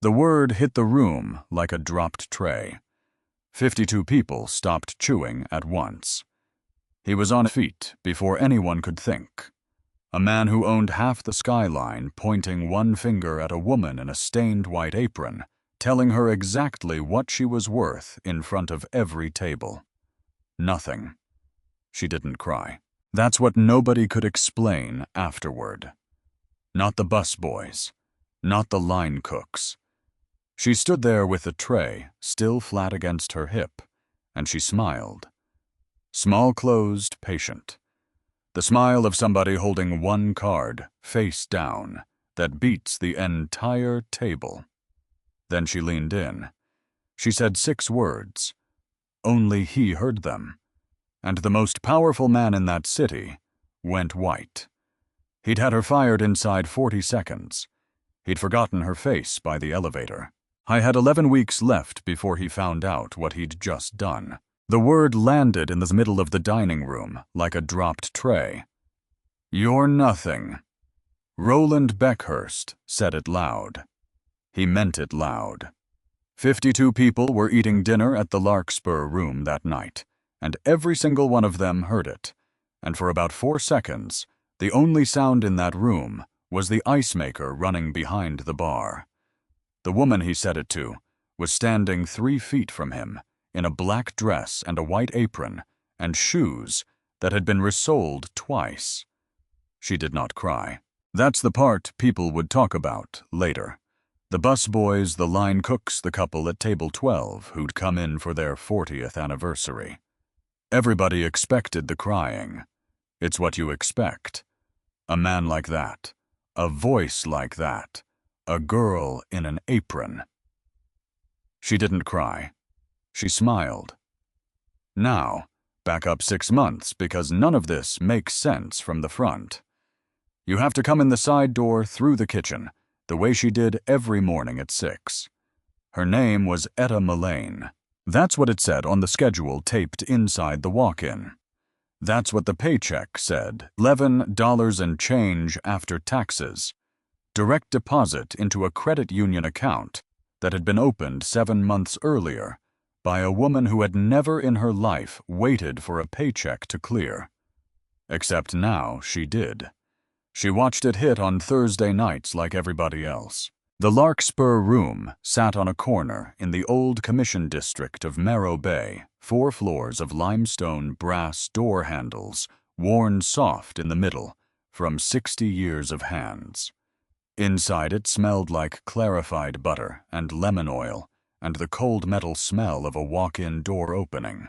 The word hit the room like a dropped tray. 52 people stopped chewing at once. He was on his feet before anyone could think. A man who owned half the skyline, pointing one finger at a woman in a stained white apron, telling her exactly what she was worth in front of every table. Nothing. She didn't cry. That's what nobody could explain afterward. Not the busboys. Not the line cooks. She stood there with the tray still flat against her hip, and she smiled. Small-closed, patient. The smile of somebody holding one card, face down, that beats the entire table. Then she leaned in. She said 6 words. Only he heard them. And the most powerful man in that city went white. He'd had her fired inside 40 seconds. He'd forgotten her face by the elevator. I had 11 weeks left before he found out what he'd just done. The word landed in the middle of the dining room like a dropped tray. You're nothing. Roland Beckhurst said it loud. He meant it loud. 52 people were eating dinner at the Larkspur Room that night, and every single one of them heard it. And for about 4 seconds, the only sound in that room was the ice maker running behind the bar. The woman he said it to was standing 3 feet from him, in a black dress and a white apron, and shoes that had been resoled twice. She did not cry. That's the part people would talk about later. The busboys, the line cooks, the couple at table 12 who'd come in for their 40th anniversary. Everybody expected the crying. It's what you expect. A man like that. A voice like that. A girl in an apron. She didn't cry. She smiled. Now, back up 6 months because none of this makes sense from the front. You have to come in the side door through the kitchen, the way she did every morning at 6. Her name was Etta Mullane. That's what it said on the schedule taped inside the walk-in. That's what the paycheck said, $11 and change after taxes. Direct deposit into a credit union account that had been opened 7 months earlier by a woman who had never in her life waited for a paycheck to clear. Except now she did. She watched it hit on Thursday nights like everybody else. The Larkspur Room sat on a corner in the old commission district of Merrow Bay, 4 floors of limestone brass door handles, worn soft in the middle from 60 years of hands. Inside it smelled like clarified butter and lemon oil and the cold metal smell of a walk-in door opening.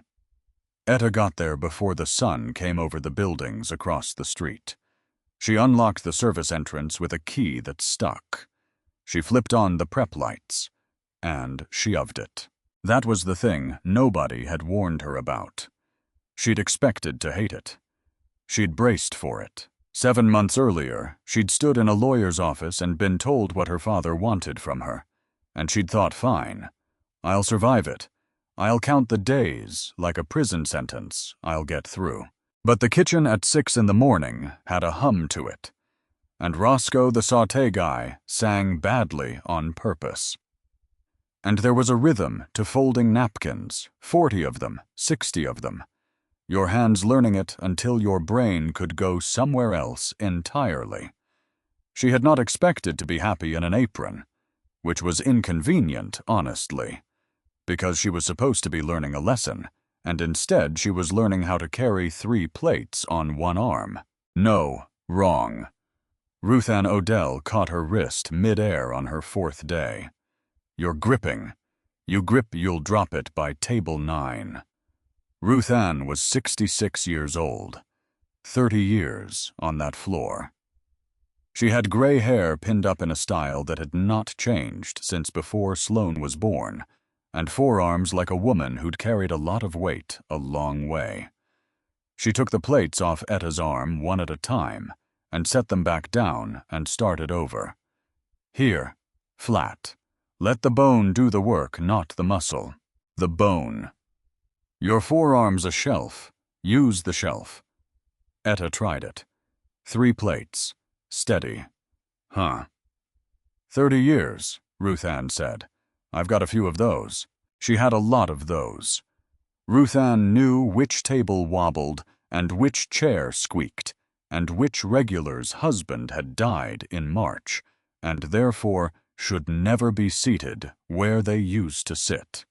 Etta got there before the sun came over the buildings across the street. She unlocked the service entrance with a key that stuck. She flipped on the prep lights, and shoved it. That was the thing nobody had warned her about. She'd expected to hate it. She'd braced for it. 7 months earlier, she'd stood in a lawyer's office and been told what her father wanted from her. And she'd thought, fine, I'll survive it. I'll count the days like a prison sentence. I'll get through. But the kitchen at 6 in the morning had a hum to it. And Roscoe the sauté guy sang badly on purpose. And there was a rhythm to folding napkins, 40 of them, 60 of them. Your hands learning it until your brain could go somewhere else entirely. She had not expected to be happy in an apron, which was inconvenient, honestly, because she was supposed to be learning a lesson, and instead she was learning how to carry 3 plates on one arm. No, wrong. Ruth Ann Odell caught her wrist mid-air on her 4th day. You're gripping. You grip, you'll drop it by table 9. Ruth Ann was 66 years old, 30 years on that floor. She had gray hair pinned up in a style that had not changed since before Sloane was born, and forearms like a woman who'd carried a lot of weight a long way. She took the plates off Etta's arm one at a time and set them back down and started over. Here, flat. Let the bone do the work, not the muscle. The bone. Your forearm's a shelf. Use the shelf. Etta tried it. 3 plates. Steady. Huh. 30 years. Ruth Ann said. "I've got a few of those." She had a lot of those. Ruth Ann knew which table wobbled and which chair squeaked, and which regular's husband had died in March, and therefore should never be seated where they used to sit.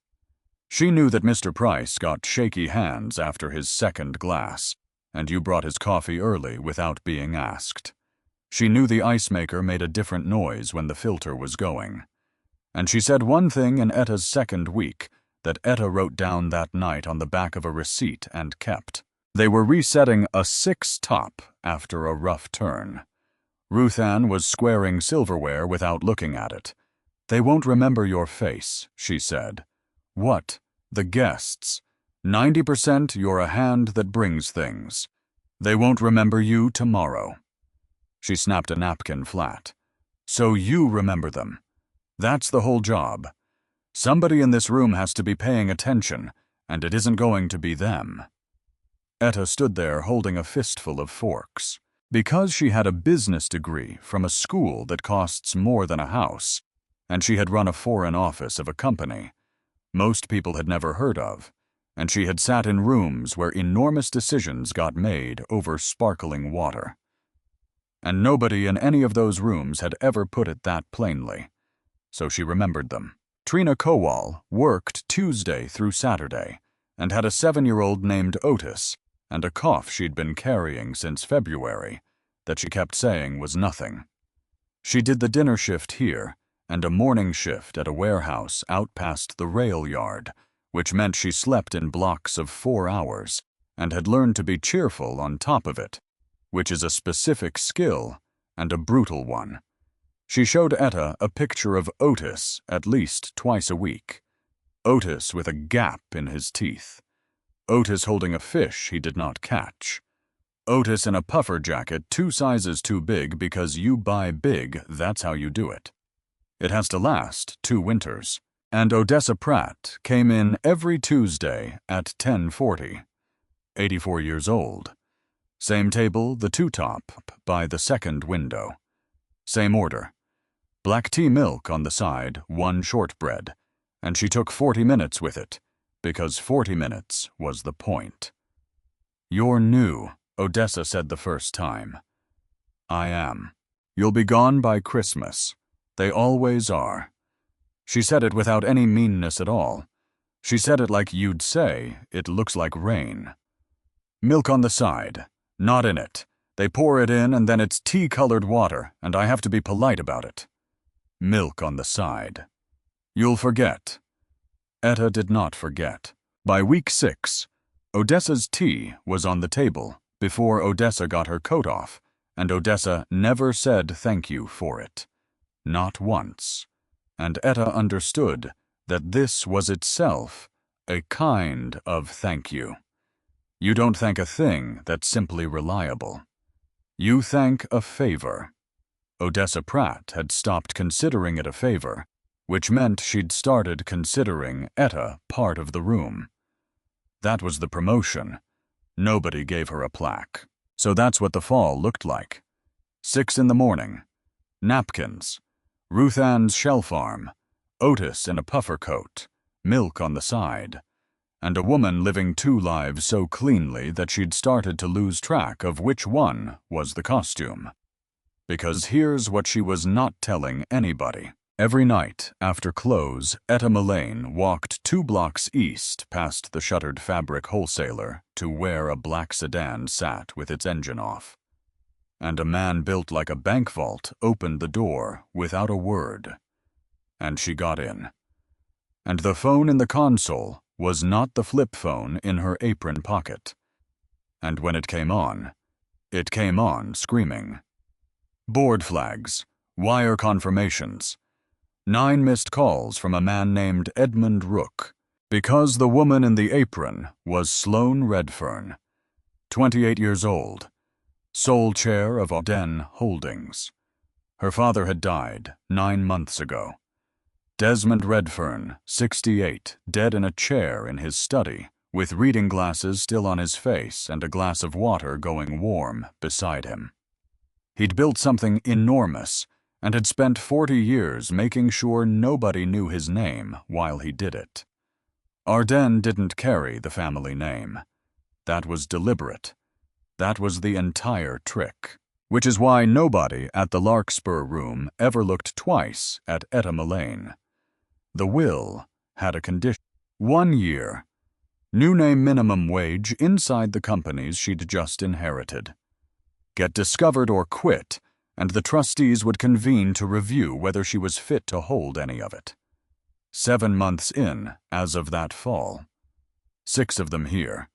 She knew that Mr. Price got shaky hands after his second glass, and you brought his coffee early without being asked. She knew the ice maker made a different noise when the filter was going. And she said one thing in Etta's second week that Etta wrote down that night on the back of a receipt and kept. They were resetting a 6 top after a rough turn. Ruth Ann was squaring silverware without looking at it. "They won't remember your face," she said. "What? The guests. 90% you're a hand that brings things. They won't remember you tomorrow." She snapped a napkin flat. "So you remember them. That's the whole job. Somebody in this room has to be paying attention, and it isn't going to be them." Etta stood there holding a fistful of forks. Because she had a business degree from a school that costs more than a house, and she had run a foreign office of a company most people had never heard of, and she had sat in rooms where enormous decisions got made over sparkling water. And nobody in any of those rooms had ever put it that plainly. So she remembered them. Trina Kowal worked Tuesday through Saturday and had a 7-year-old named Otis and a cough she'd been carrying since February that she kept saying was nothing. She did the dinner shift here and a morning shift at a warehouse out past the rail yard, which meant she slept in blocks of 4 hours and had learned to be cheerful on top of it, which is a specific skill and a brutal one. She showed Etta a picture of Otis at least twice a week. Otis with a gap in his teeth. Otis holding a fish he did not catch. Otis in a puffer jacket 2 sizes too big because you buy big, that's how you do it. It has to last 2 winters. And Odessa Pratt came in every Tuesday at 10:40. 84 years old. Same table, the 2-top, by the second window. Same order. Black tea milk on the side, 1 shortbread, and she took 40 minutes with it, because 40 minutes was the point. "You're new," Odessa said the first time. "I am. You'll be gone by Christmas. They always are." She said it without any meanness at all. She said it like you'd say, "It looks like rain." "Milk on the side. Not in it. They pour it in and then it's tea-colored water, and I have to be polite about it." Milk on the side. "You'll forget." Etta did not forget. By week 6, Odessa's tea was on the table before Odessa got her coat off, and Odessa never said thank you for it. Not once. And Etta understood that this was itself a kind of thank you. You don't thank a thing that's simply reliable. You thank a favor. Odessa Pratt had stopped considering it a favor, which meant she'd started considering Etta part of the room. That was the promotion. Nobody gave her a plaque. So that's what the fall looked like. 6 in the morning. Napkins. Ruth Ann's shelf arm. Otis in a puffer coat. Milk on the side. And a woman living 2 lives so cleanly that she'd started to lose track of which one was the costume. Because here's what she was not telling anybody. Every night, after close, Etta Mullane walked 2 blocks east past the shuttered fabric wholesaler to where a black sedan sat with its engine off. And a man built like a bank vault opened the door without a word. And she got in. And the phone in the console was not the flip phone in her apron pocket. And when it came on screaming. Board flags, wire confirmations, 9 missed calls from a man named Edmund Rook, because the woman in the apron was Sloane Redfern, 28 years old, sole chair of Auden Holdings. Her father had died 9 months ago. Desmond Redfern, 68, dead in a chair in his study, with reading glasses still on his face and a glass of water going warm beside him. He'd built something enormous, and had spent 40 years making sure nobody knew his name while he did it. Ardennes didn't carry the family name. That was deliberate. That was the entire trick. Which is why nobody at the Larkspur Room ever looked twice at Etta Mullane. The will had a condition. 1 year. New name minimum wage inside the companies she'd just inherited. Get discovered or quit, and the trustees would convene to review whether she was fit to hold any of it. 7 months in, as of that fall. 6 of them here.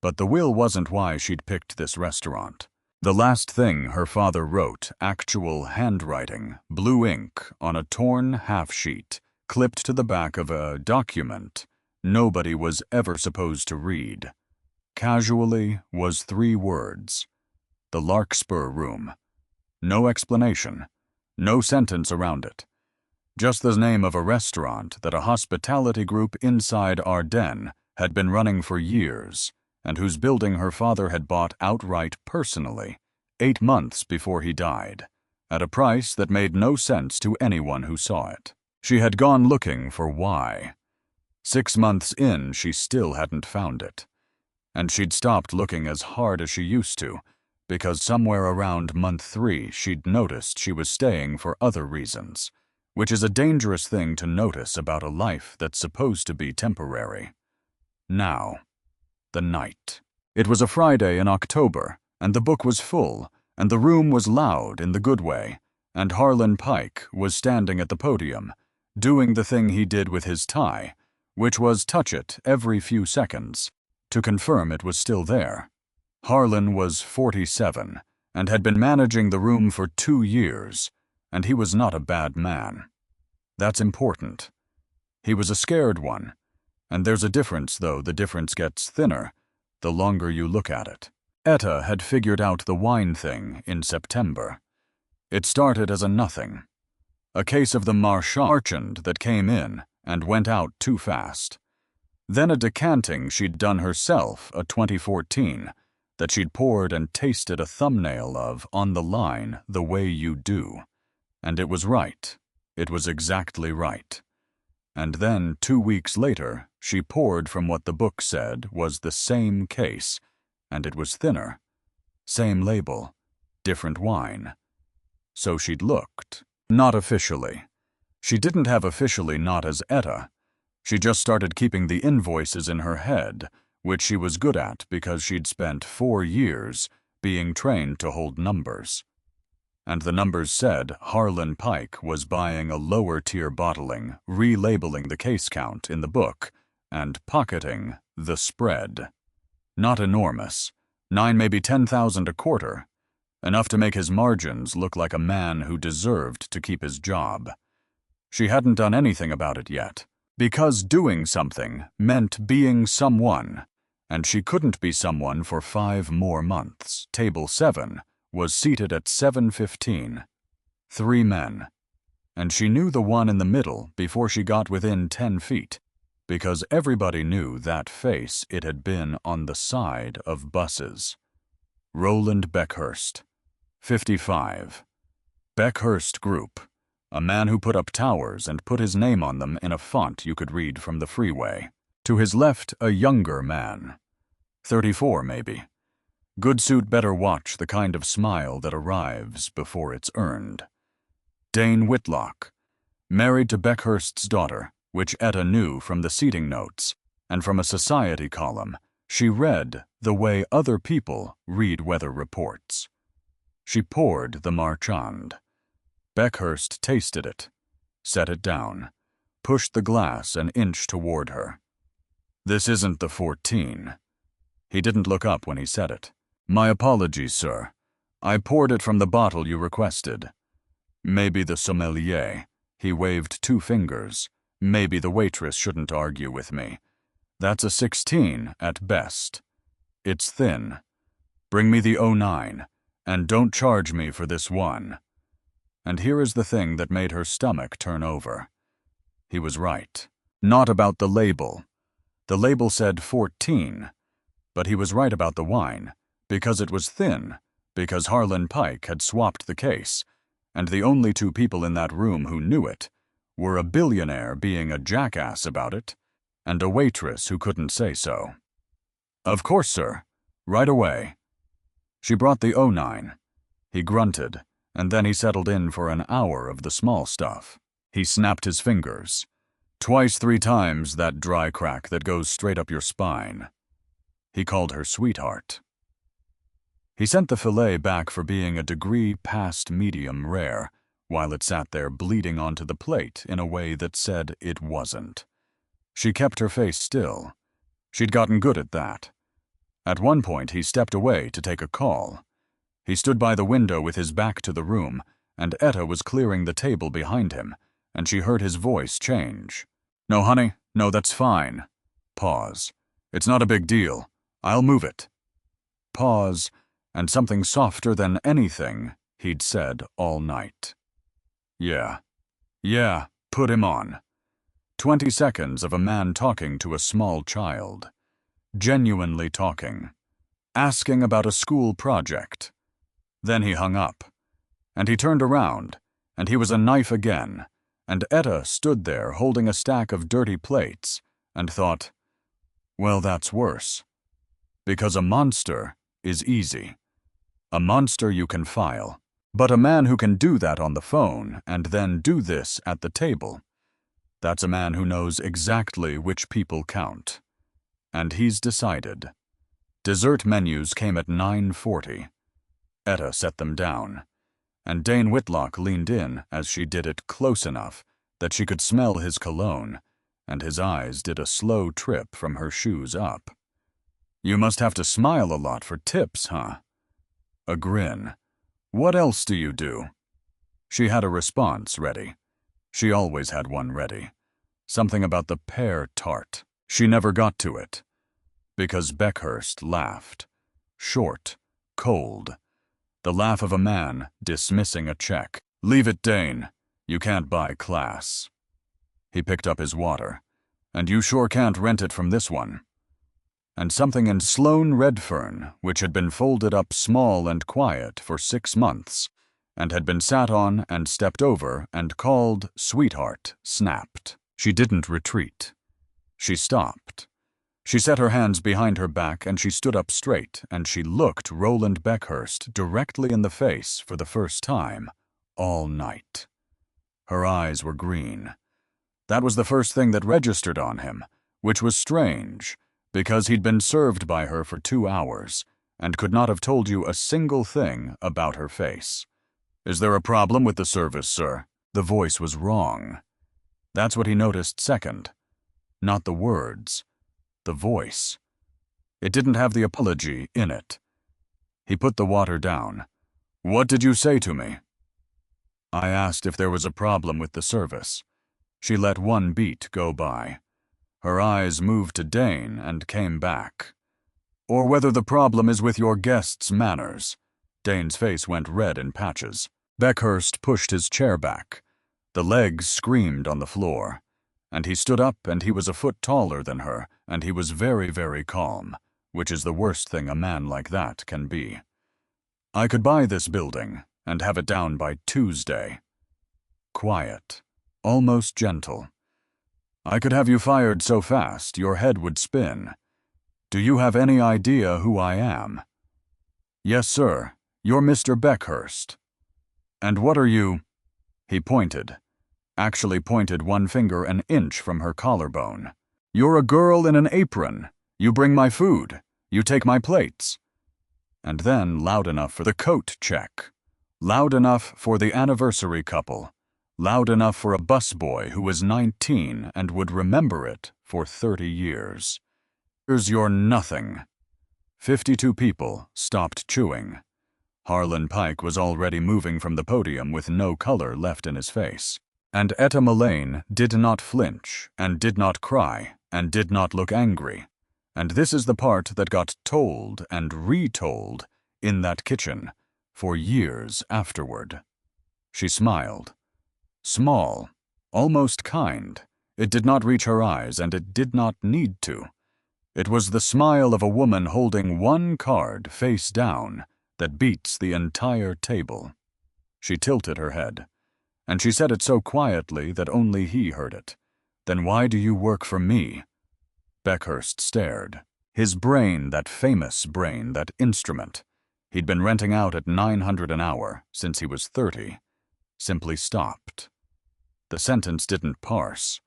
But the will wasn't why she'd picked this restaurant. The last thing her father wrote, actual handwriting, blue ink, on a torn half-sheet, clipped to the back of a document nobody was ever supposed to read. Casually was 3 words. The Larkspur Room. No explanation. No sentence around it. Just the name of a restaurant that a hospitality group inside Ardennes had been running for years, and whose building her father had bought outright personally, 8 months before he died, at a price that made no sense to anyone who saw it. She had gone looking for why. 6 months in, she still hadn't found it. And she'd stopped looking as hard as she used to, because somewhere around month 3 she'd noticed she was staying for other reasons, which is a dangerous thing to notice about a life that's supposed to be temporary. Now. The night. It was a Friday in October, and the book was full, and the room was loud in the good way, and Harlan Pike was standing at the podium, doing the thing he did with his tie, which was touch it every few seconds, to confirm it was still there. Harlan was 47, and had been managing the room for 2 years, and he was not a bad man. That's important. He was a scared one. And there's a difference, though the difference gets thinner the longer you look at it. Etta had figured out the wine thing in September. It started as a nothing. A case of the marchand that came in and went out too fast. Then a decanting she'd done herself, a 2014, that she'd poured and tasted a thumbnail of on the line the way you do. And it was right. It was exactly right. And then 2 weeks later, she poured from what the book said was the same case, and it was thinner. Same label, different wine. So she'd looked. Not officially. She didn't have officially not as Etta. She just started keeping the invoices in her head, which she was good at because she'd spent 4 years being trained to hold numbers. And the numbers said Harlan Pike was buying a lower-tier bottling, relabeling the case count in the book, and pocketing the spread. Not enormous. 9, maybe 10,000 a quarter. Enough to make his margins look like a man who deserved to keep his job. She hadn't done anything about it yet, because doing something meant being someone, and she couldn't be someone for 5 more months. Table 7 was seated at 7:15. 3 men. And she knew the one in the middle before she got within 10 feet, because everybody knew that face it had been on the side of buses. Roland Beckhurst, 55. Beckhurst Group, a man who put up towers and put his name on them in a font you could read from the freeway. To his left, a younger man. 34, maybe. Good suit better watch the kind of smile that arrives before it's earned. Dane Whitlock, married to Beckhurst's daughter, which Etta knew from the seating notes, and from a society column she read the way other people read weather reports. She poured the marchand. Beckhurst tasted it, set it down, pushed the glass an inch toward her. This isn't the 14. He didn't look up when he said it. My apologies, sir. I poured it from the bottle you requested. Maybe the sommelier. He waved 2 fingers. Maybe the waitress shouldn't argue with me. That's a 16 at best. It's thin. Bring me the 09, and don't charge me for this one. And here is the thing that made her stomach turn over. He was right. Not about the label. The label said 14, but he was right about the wine, because it was thin, because Harlan Pike had swapped the case, and the only two people in that room who knew it were a billionaire being a jackass about it, and a waitress who couldn't say so. "Of course, sir. Right away." She brought the O9. He grunted, and then he settled in for an hour of the small stuff. He snapped his fingers. Twice, 3 times that dry crack that goes straight up your spine. He called her sweetheart. He sent the fillet back for being a degree past medium rare, while it sat there bleeding onto the plate in a way that said it wasn't. She kept her face still. She'd gotten good at that. At one point, he stepped away to take a call. He stood by the window with his back to the room, and Etta was clearing the table behind him, and she heard his voice change. "No, honey, no, that's fine." Pause. "It's not a big deal. I'll move it." Pause, and something softer than anything he'd said all night. Yeah, put him on." 20 seconds of a man talking to a small child. Genuinely talking. Asking about a school project. Then he hung up. And he turned around, and he was a knife again, and Etta stood there holding a stack of dirty plates, and thought, well, that's worse. Because a monster is easy. A monster you can file. But a man who can do that on the phone and then do this at the table, that's a man who knows exactly which people count. And he's decided. Dessert menus came at 9:40. Etta set them down, and Dane Whitlock leaned in as she did it close enough that she could smell his cologne, and his eyes did a slow trip from her shoes up. "You must have to smile a lot for tips, huh?" A grin. "What else do you do?" She had a response ready. She always had one ready. Something about the pear tart. She never got to it. Because Beckhurst laughed. Short, cold. The laugh of a man dismissing a check. "Leave it, Dane. You can't buy class." He picked up his water. "And you sure can't rent it from this one." And something in Sloane Redfern, which had been folded up small and quiet for 6 months, and had been sat on and stepped over and called sweetheart, snapped. She didn't retreat. She stopped. She set her hands behind her back and she stood up straight, and she looked Roland Beckhurst directly in the face for the first time all night. Her eyes were green. That was the first thing that registered on him, which was strange, because he'd been served by her for 2 hours and could not have told you a single thing about her face. "Is there a problem with the service, sir?" The voice was wrong. That's what he noticed second. Not the words. The voice. It didn't have the apology in it. He put the water down. "What did you say to me?" "I asked if there was a problem with the service." She let one beat go by. Her eyes moved to Dane and came back. "Or whether the problem is with your guests' manners." Dane's face went red in patches. Beckhurst pushed his chair back. The legs screamed on the floor. And he stood up, and he was a foot taller than her, and he was very, very calm, which is the worst thing a man like that can be. "I could buy this building and have it down by Tuesday." Quiet. Almost gentle. "I could have you fired so fast your head would spin. Do you have any idea who I am?" "Yes, sir. You're Mr. Beckhurst." "And what are you—" He pointed. Actually pointed one finger an inch from her collarbone. "You're a girl in an apron. You bring my food. You take my plates." And then loud enough for the coat check. Loud enough for the anniversary couple. Loud enough for a busboy who was 19 and would remember it for 30 years. "Here's your nothing." 52 people stopped chewing. Harlan Pike was already moving from the podium with no color left in his face. And Etta Mullane did not flinch, and did not cry, and did not look angry. And this is the part that got told and retold in that kitchen for years afterward. She smiled. Small, almost kind. It did not reach her eyes, and it did not need to. It was the smile of a woman holding one card face down that beats the entire table. She tilted her head, and she said it so quietly that only he heard it. "Then why do you work for me?" Beckhurst stared. His brain, that famous brain, that instrument, he'd been renting out at $900 an hour since he was 30, simply stopped. The sentence didn't parse.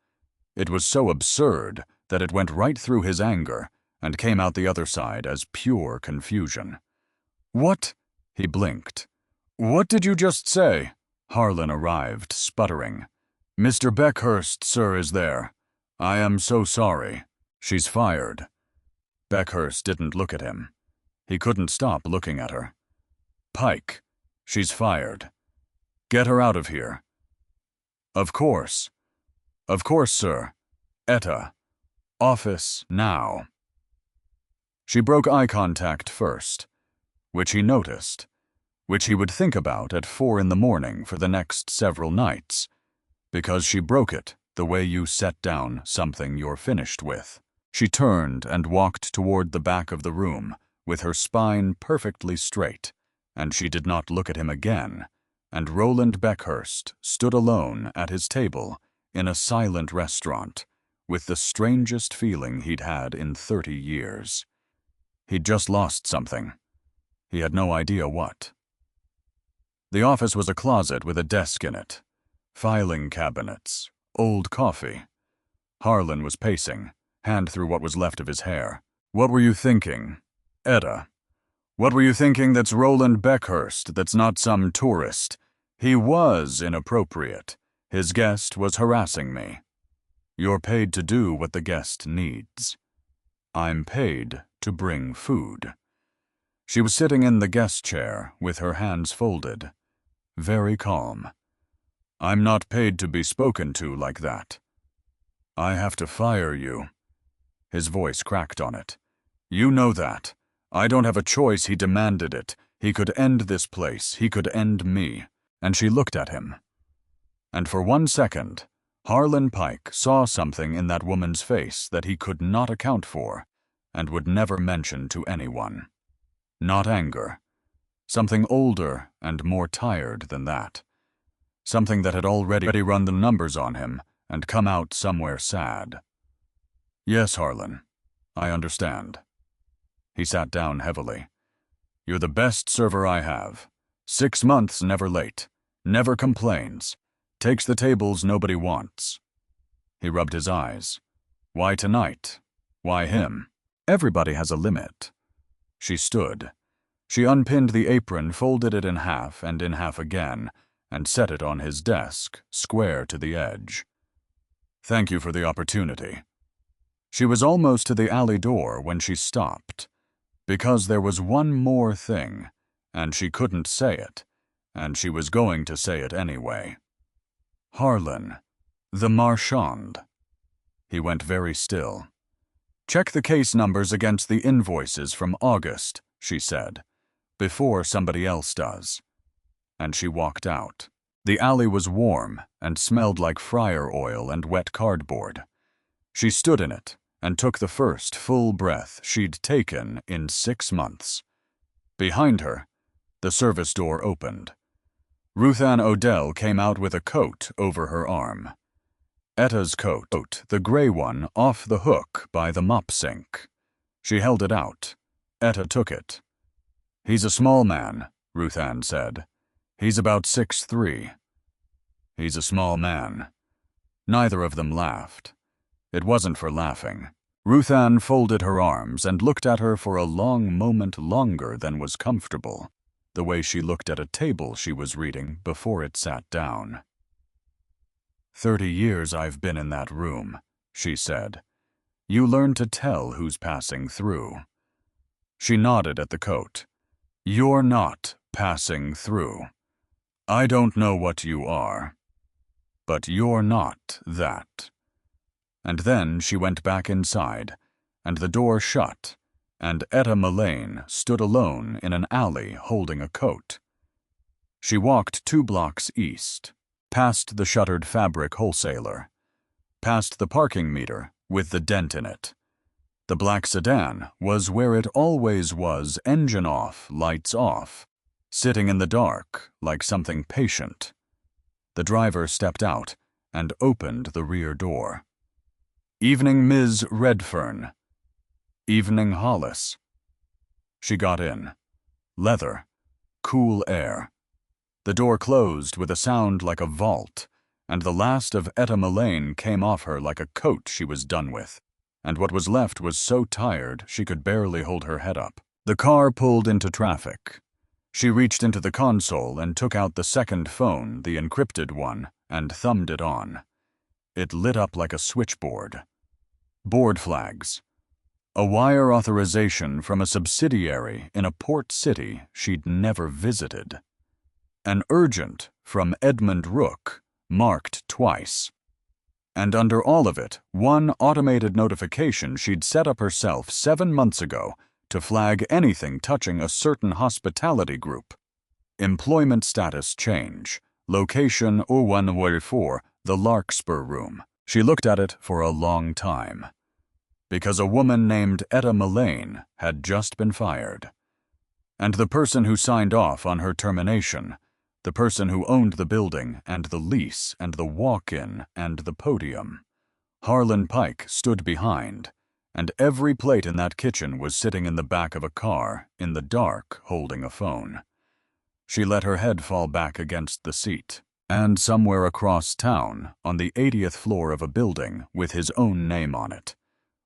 It was so absurd that it went right through his anger and came out the other side as pure confusion. "What?" He blinked. "What did you just say?" Harlan arrived, sputtering. "Mr. Beckhurst, sir, is there. I am so sorry. She's fired." Beckhurst didn't look at him. He couldn't stop looking at her. "Pike, she's fired. Get her out of here." Of course, sir. Etta. Office now." She broke eye contact first, which he noticed, which he would think about at 4 in the morning for the next several nights, because she broke it the way you set down something you're finished with. She turned and walked toward the back of the room with her spine perfectly straight, and she did not look at him again, and Roland Beckhurst stood alone at his table in a silent restaurant with the strangest feeling he'd had in 30 years. He'd just lost something. He had no idea what. The office was a closet with a desk in it, filing cabinets, old coffee. Harlan was pacing, hand through what was left of his hair. "What were you thinking, Etta? What were you thinking that's Roland Beckhurst, that's not some tourist? He was inappropriate. His guest was harassing me. You're paid to do what the guest needs. I'm paid to bring food." She was sitting in the guest chair with her hands folded, very calm. "I'm not paid to be spoken to like that. I have to fire you." His voice cracked on it. "You know that. I don't have a choice. He demanded it. He could end this place. He could end me." And she looked at him. And for 1 second, Harlan Pike saw something in that woman's face that he could not account for and would never mention to anyone. Not anger. Something older and more tired than that. Something that had already run the numbers on him and come out somewhere sad. "Yes, Harlan, I understand." He sat down heavily. "You're the best server I have. 6 months never late. Never complains. Takes the tables nobody wants." He rubbed his eyes. "Why tonight? Why him? Everybody has a limit." She stood. She unpinned the apron, folded it in half and in half again, and set it on his desk, square to the edge. "Thank you for the opportunity." She was almost to the alley door when she stopped, because there was one more thing, and she couldn't say it, and she was going to say it anyway. "Harlan, the Marchand." He went very still. "Check the case numbers against the invoices from August," she said, "before somebody else does." And she walked out. The alley was warm and smelled like fryer oil and wet cardboard. She stood in it and took the first full breath she'd taken in 6 months. Behind her, the service door opened. Ruth Ann Odell came out with a coat over her arm. Etta's coat, the gray one, off the hook by the mop sink. She held it out. Etta took it. "He's a small man," Ruth Ann said. "He's about 6'3". "He's a small man." Neither of them laughed. It wasn't for laughing. Ruth Ann folded her arms and looked at her for a long moment longer than was comfortable, the way she looked at a table she was reading before it sat down. 30 years I've been in that room," she said. "You learn to tell who's passing through." She nodded at the coat. "You're not passing through. I don't know what you are, but you're not that." And then she went back inside, and the door shut, and Etta Mullane stood alone in an alley holding a coat. She walked 2 blocks east, past the shuttered fabric wholesaler, past the parking meter with the dent in it. The black sedan was where it always was, engine off, lights off, sitting in the dark like something patient. The driver stepped out and opened the rear door. "Evening, Ms. Redfern." "Evening, Hollis." She got in. Leather. Cool air. The door closed with a sound like a vault, and the last of Etta Mullane came off her like a coat she was done with, and what was left was so tired she could barely hold her head up. The car pulled into traffic. She reached into the console and took out the second phone, the encrypted one, and thumbed it on. It lit up like a switchboard. Board flags. A wire authorization from a subsidiary in a port city she'd never visited. An urgent from Edmund Rook, marked twice. And under all of it, one automated notification she'd set up herself 7 months ago to flag anything touching a certain hospitality group. Employment status change. Location 0114, the Larkspur Room. She looked at it for a long time. Because a woman named Etta Mullane had just been fired. And the person who signed off on her termination, the person who owned the building and the lease and the walk-in and the podium, Harlan Pike stood behind, and every plate in that kitchen was sitting in the back of a car, in the dark, holding a phone. She let her head fall back against the seat, and somewhere across town, on the 80th floor of a building with his own name on it,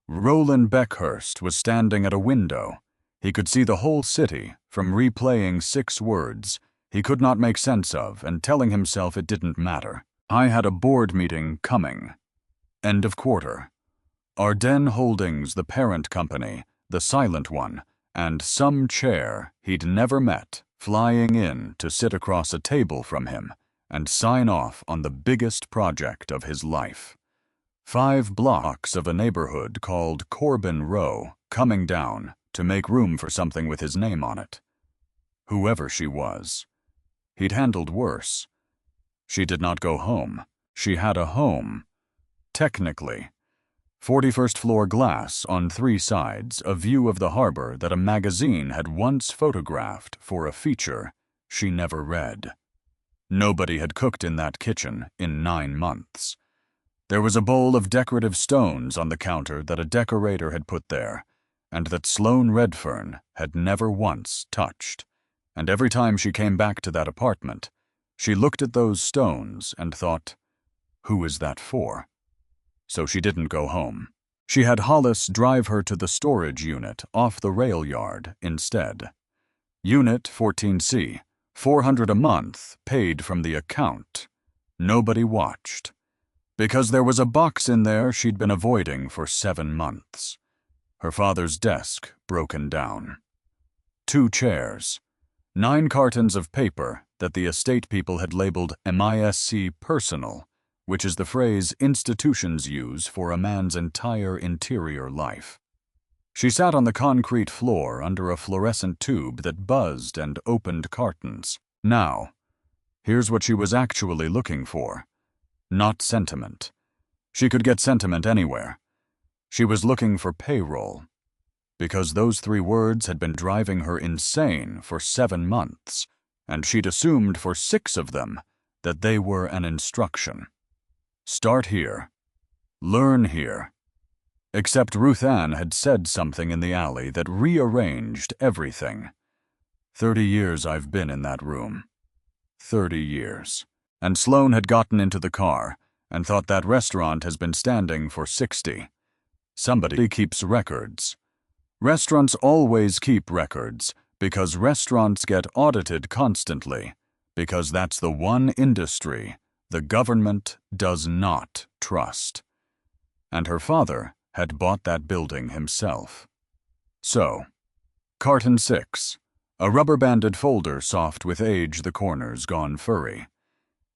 Roland Beckhurst was standing at a window. He could see the whole city from replaying 6 words he could not make sense of and telling himself it didn't matter. "I had a board meeting coming. End of quarter. Ardennes Holdings, the parent company, the silent one, and some chair he'd never met flying in to sit across a table from him and sign off on the biggest project of his life. 5 blocks of a neighborhood called Corbin Row coming down to make room for something with his name on it. Whoever she was. He'd handled worse. She did not go home. She had a home. Technically. 41st floor glass on 3 sides, a view of the harbor that a magazine had once photographed for a feature she never read. Nobody had cooked in that kitchen in 9 months. There was a bowl of decorative stones on the counter that a decorator had put there, and that Sloane Redfern had never once touched. And every time she came back to that apartment, she looked at those stones and thought, who is that for? So she didn't go home. She had Hollis drive her to the storage unit off the rail yard instead. Unit 14C, $400 a month, paid from the account. Nobody watched. Because there was a box in there she'd been avoiding for 7 months. Her father's desk broken down. 2 chairs. 9 cartons of paper that the estate people had labeled MISC personal, which is the phrase institutions use for a man's entire interior life. She sat on the concrete floor under a fluorescent tube that buzzed and opened cartons. Now, here's what she was actually looking for. Not sentiment. She could get sentiment anywhere. She was looking for payroll. Because those 3 words had been driving her insane for 7 months, and she'd assumed for 6 of them that they were an instruction. Start here. Learn here. Except Ruth Ann had said something in the alley that rearranged everything. 30 years I've been in that room. 30 years. And Sloane had gotten into the car and thought that restaurant has been standing for 60. Somebody keeps records. Restaurants always keep records because restaurants get audited constantly, because that's the one industry the government does not trust. And her father had bought that building himself. So, carton 6, a rubber-banded folder soft with age, the corners gone furry.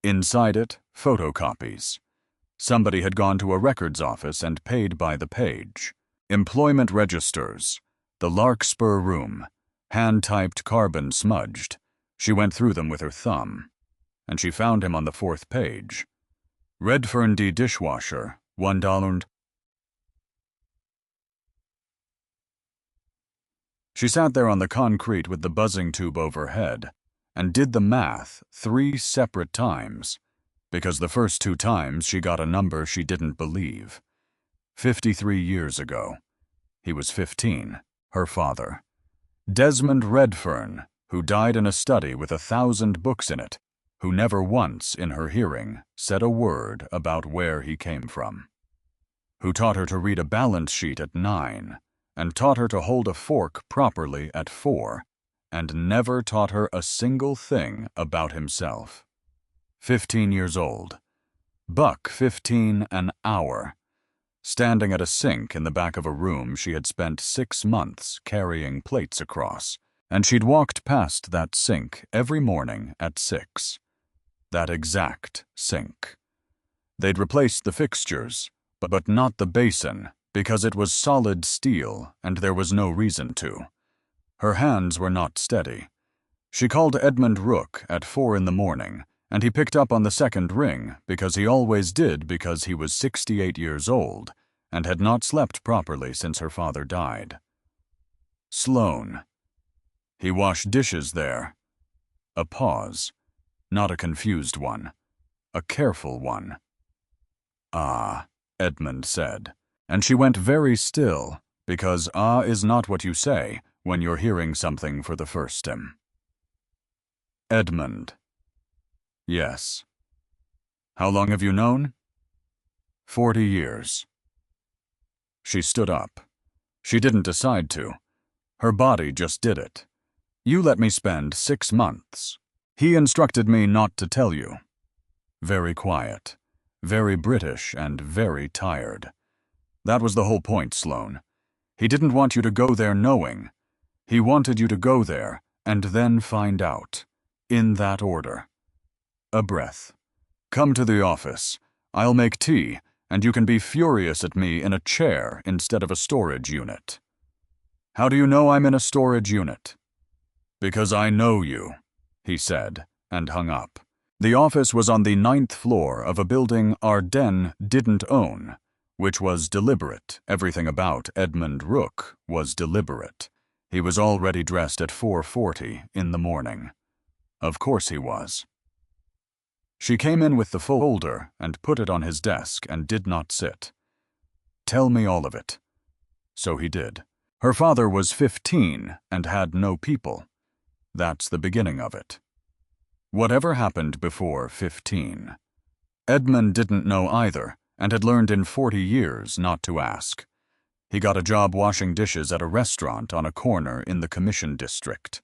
Inside it, photocopies. Somebody had gone to a records office and paid by the page. Employment registers. The Larkspur Room. Hand-typed carbon smudged. She went through them with her thumb. And she found him on the 4th page. Redfern D. dishwasher, $1. She sat there on the concrete with the buzzing tube overhead, and did the math 3 separate times, because the first 2 times she got a number she didn't believe. 53 years ago. He was 15, her father. Desmond Redfern, who died in a study with 1,000 books in it, who never once, in her hearing, said a word about where he came from. Who taught her to read a balance sheet at 9, and taught her to hold a fork properly at 4, and never taught her a single thing about himself. 15 years old. Buck 15 an hour. Standing at a sink in the back of a room she had spent 6 months carrying plates across, and she'd walked past that sink every morning at 6. That exact sink. They'd replaced the fixtures, but not the basin, because it was solid steel and there was no reason to. Her hands were not steady. She called Edmund Rook at 4 in the morning, and he picked up on the second ring because he always did, because he was 68 years old and had not slept properly since her father died. Sloane. He washed dishes there. A pause. Not a confused one. A careful one. "Ah," Edmund said, and she went very still, because "ah" is not what you say when you're hearing something for the first time. Edmund. Yes. How long have you known? 40 years. She stood up. She didn't decide to. Her body just did it. You let me spend 6 months. He instructed me not to tell you. Very quiet, very British, and very tired. That was the whole point, Sloane. He didn't want you to go there knowing. He wanted you to go there and then find out. In that order. A breath. Come to the office. I'll make tea, and you can be furious at me in a chair instead of a storage unit. How do you know I'm in a storage unit? Because I know you, he said, and hung up. The office was on the 9th floor of a building Ardennes didn't own, which was deliberate. Everything about Edmund Rook was deliberate. He was already dressed at 4:40 in the morning. Of course he was. She came in with the folder and put it on his desk and did not sit. Tell me all of it. So he did. Her father was 15 and had no people. That's the beginning of it. Whatever happened before 15? Edmund didn't know either, and had learned in 40 years not to ask. He got a job washing dishes at a restaurant on a corner in the Commission District.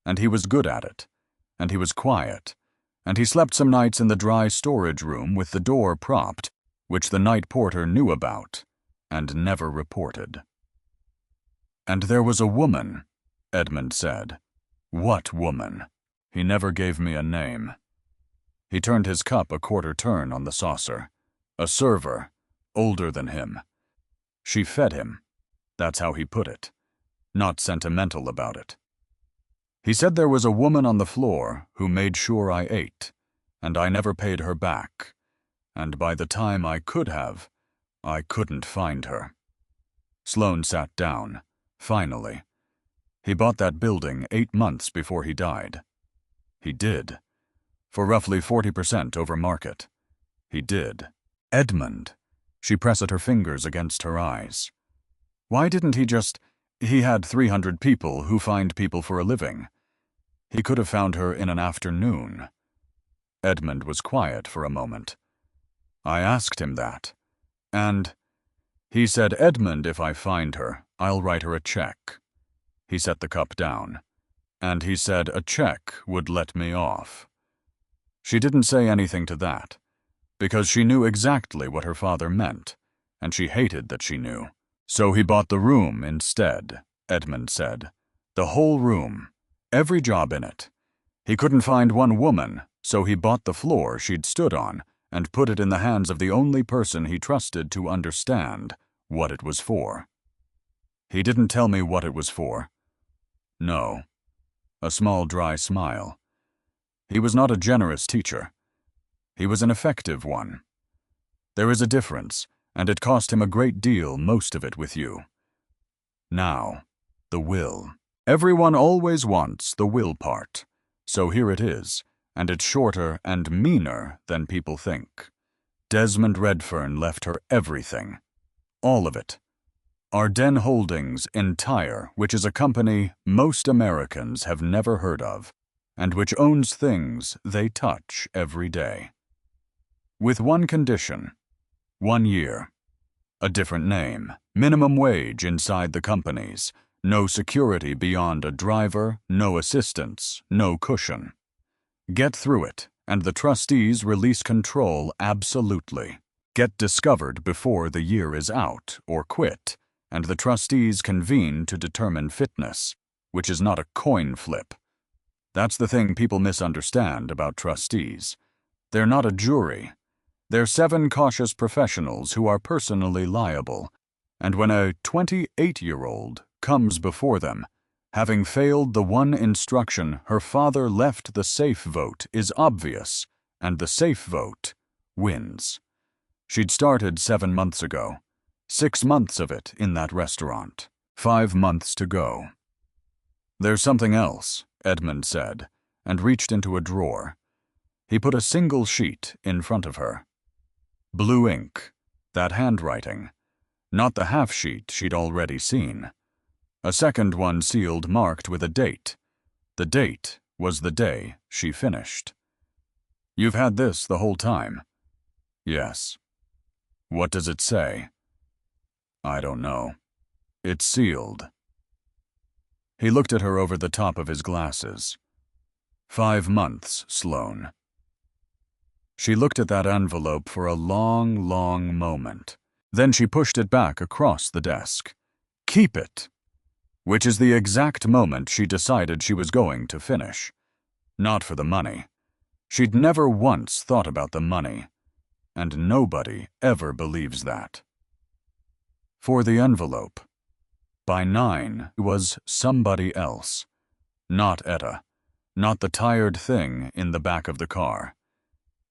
And he was good at it. And he was quiet. And he slept some nights in the dry storage room with the door propped, which the night porter knew about, and never reported. And there was a woman, Edmund said. What woman? He never gave me a name. He turned his cup a quarter turn on the saucer. A server, older than him. She fed him. That's how he put it. Not sentimental about it. He said there was a woman on the floor who made sure I ate, and I never paid her back, and by the time I could have, I couldn't find her. Sloane sat down, finally. He bought that building 8 months before he died. He did. For roughly 40% over market. He did. Edmund. She pressed her fingers against her eyes. Why didn't he just... He had 300 people who find people for a living. He could have found her in an afternoon. Edmund was quiet for a moment. I asked him that. And he said, Edmund, if I find her, I'll write her a check. He set the cup down. And he said a check would let me off. She didn't say anything to that, because she knew exactly what her father meant, and she hated that she knew. So he bought the room instead, Edmund said. The whole room. Every job in it. He couldn't find one woman, so he bought the floor she'd stood on and put it in the hands of the only person he trusted to understand what it was for. He didn't tell me what it was for. No. A small dry smile. He was not a generous teacher. He was an effective one. There is a difference, and it cost him a great deal, most of it with you. Now, the will. Everyone always wants the will part. So here it is, and it's shorter and meaner than people think. Desmond Redfern left her everything. All of it. Ardennes Holdings entire, which is a company most Americans have never heard of, and which owns things they touch every day. With one condition. 1 year. A different name. Minimum wage inside the companies. No security beyond a driver, no assistance, no cushion. Get through it, and the trustees release control absolutely. Get discovered before the year is out, or quit, and the trustees convene to determine fitness, which is not a coin flip. That's the thing people misunderstand about trustees. They're not a jury. They're 7 cautious professionals who are personally liable, and when a 28-year-old comes before them, having failed the one instruction her father left the safe vote is obvious, and the safe vote wins. She'd started 7 months ago. 6 months of it in that restaurant. 5 months to go. There's something else, Edmund said, and reached into a drawer. He put a single sheet in front of her. Blue ink. That handwriting. Not the half sheet she'd already seen. A second one sealed marked with a date. The date was the day she finished. You've had this the whole time? Yes. What does it say? I don't know. It's sealed. He looked at her over the top of his glasses. 5 months, Sloane. She looked at that envelope for a long, long moment. Then she pushed it back across the desk. Keep it! Which is the exact moment she decided she was going to finish. Not for the money. She'd never once thought about the money. And nobody ever believes that. For the envelope. By 9 was somebody else. Not Etta. Not the tired thing in the back of the car.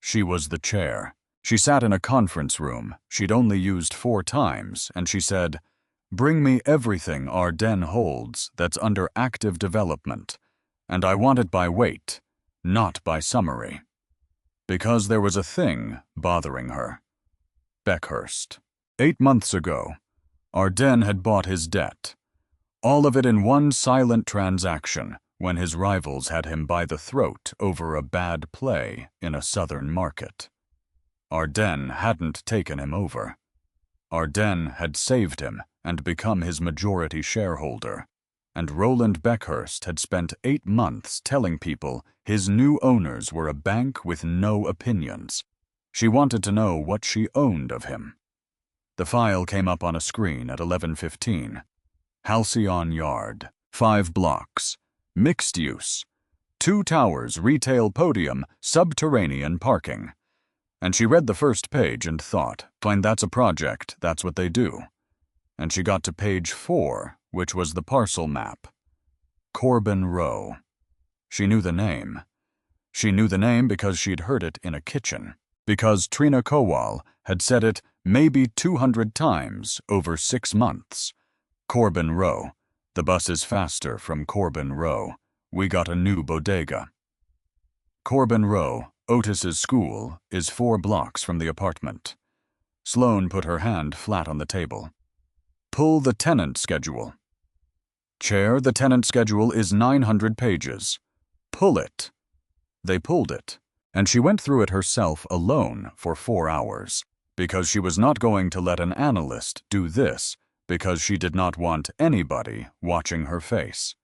She was the chair. She sat in a conference room she'd only used 4 times, and she said, "Bring me everything Ardennes holds that's under active development, and I want it by weight, not by summary." Because there was a thing bothering her. Beckhurst. 8 months ago, Ardennes had bought his debt. All of it in one silent transaction when his rivals had him by the throat over a bad play in a southern market. Ardennes hadn't taken him over. Ardennes had saved him and become his majority shareholder, and Roland Beckhurst had spent 8 months telling people his new owners were a bank with no opinions. She wanted to know what she owned of him. The file came up on a screen at 11:15. Halcyon Yard, 5 blocks, mixed use, 2 towers, retail podium, subterranean parking. And she read the first page and thought, fine, that's a project, that's what they do. And she got to page 4, which was the parcel map. Corbin Row. She knew the name. She knew the name because she'd heard it in a kitchen, because Trina Kowal had said it maybe 200 times over 6 months. Corbin Row. The bus is faster from Corbin Row. We got a new bodega. Corbin Row, Otis's school, is 4 blocks from the apartment. Sloane put her hand flat on the table. Pull the tenant schedule. Chair, the tenant schedule is 900 pages. Pull it. They pulled it, and she went through it herself alone for 4 hours, because she was not going to let an analyst do this, because she did not want anybody watching her face.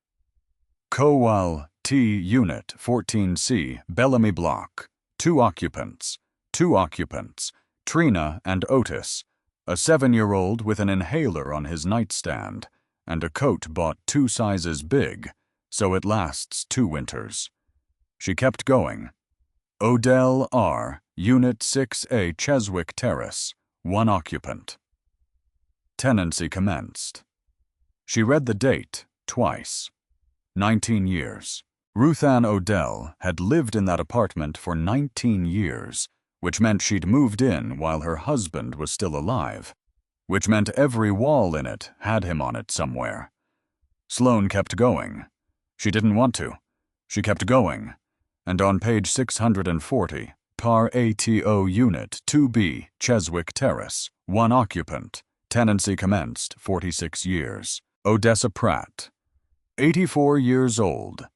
Kowal T Unit 14C, Bellamy Block. 2 occupants. 2 occupants. Trina and Otis. A 7-year-old with an inhaler on his nightstand, and a coat bought 2 sizes big, so it lasts 2 winters. She kept going. Odell R., Unit 6A, Cheswick Terrace, 1 occupant. Tenancy commenced. She read the date twice. 19 years. Ruth Ann Odell had lived in that apartment for 19 years, which meant she'd moved in while her husband was still alive, which meant every wall in it had him on it somewhere. Sloane kept going. She didn't want to. She kept going. And on page 640, Par ATO Unit 2B, Cheswick Terrace, 1 occupant, tenancy commenced, 46 years. Odessa Pratt, 84 years old.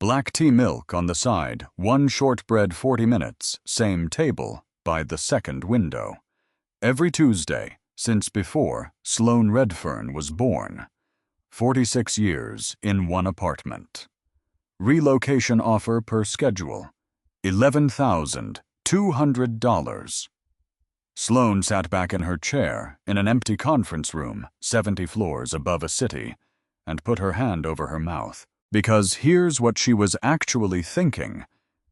Black tea milk on the side, 1 shortbread 40 minutes, same table, by the second window. Every Tuesday, since before Sloane Redfern was born. 46 years in 1 apartment. Relocation offer per schedule, $11,200. Sloane sat back in her chair in an empty conference room 70 floors above a city and put her hand over her mouth, because here's what she was actually thinking,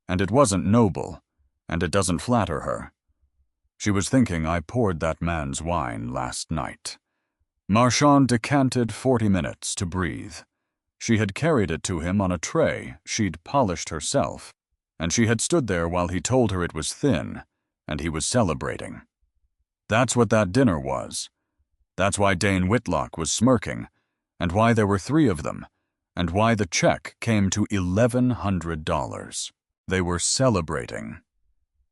and it wasn't noble, and it doesn't flatter her. She was thinking I poured that man's wine last night. Marchand decanted 40 minutes to breathe. She had carried it to him on a tray she'd polished herself, and she had stood there while he told her it was thin, and he was celebrating. That's what that dinner was. That's why Dane Whitlock was smirking, and why there were 3 of them, and why the check came to $1,100. They were celebrating.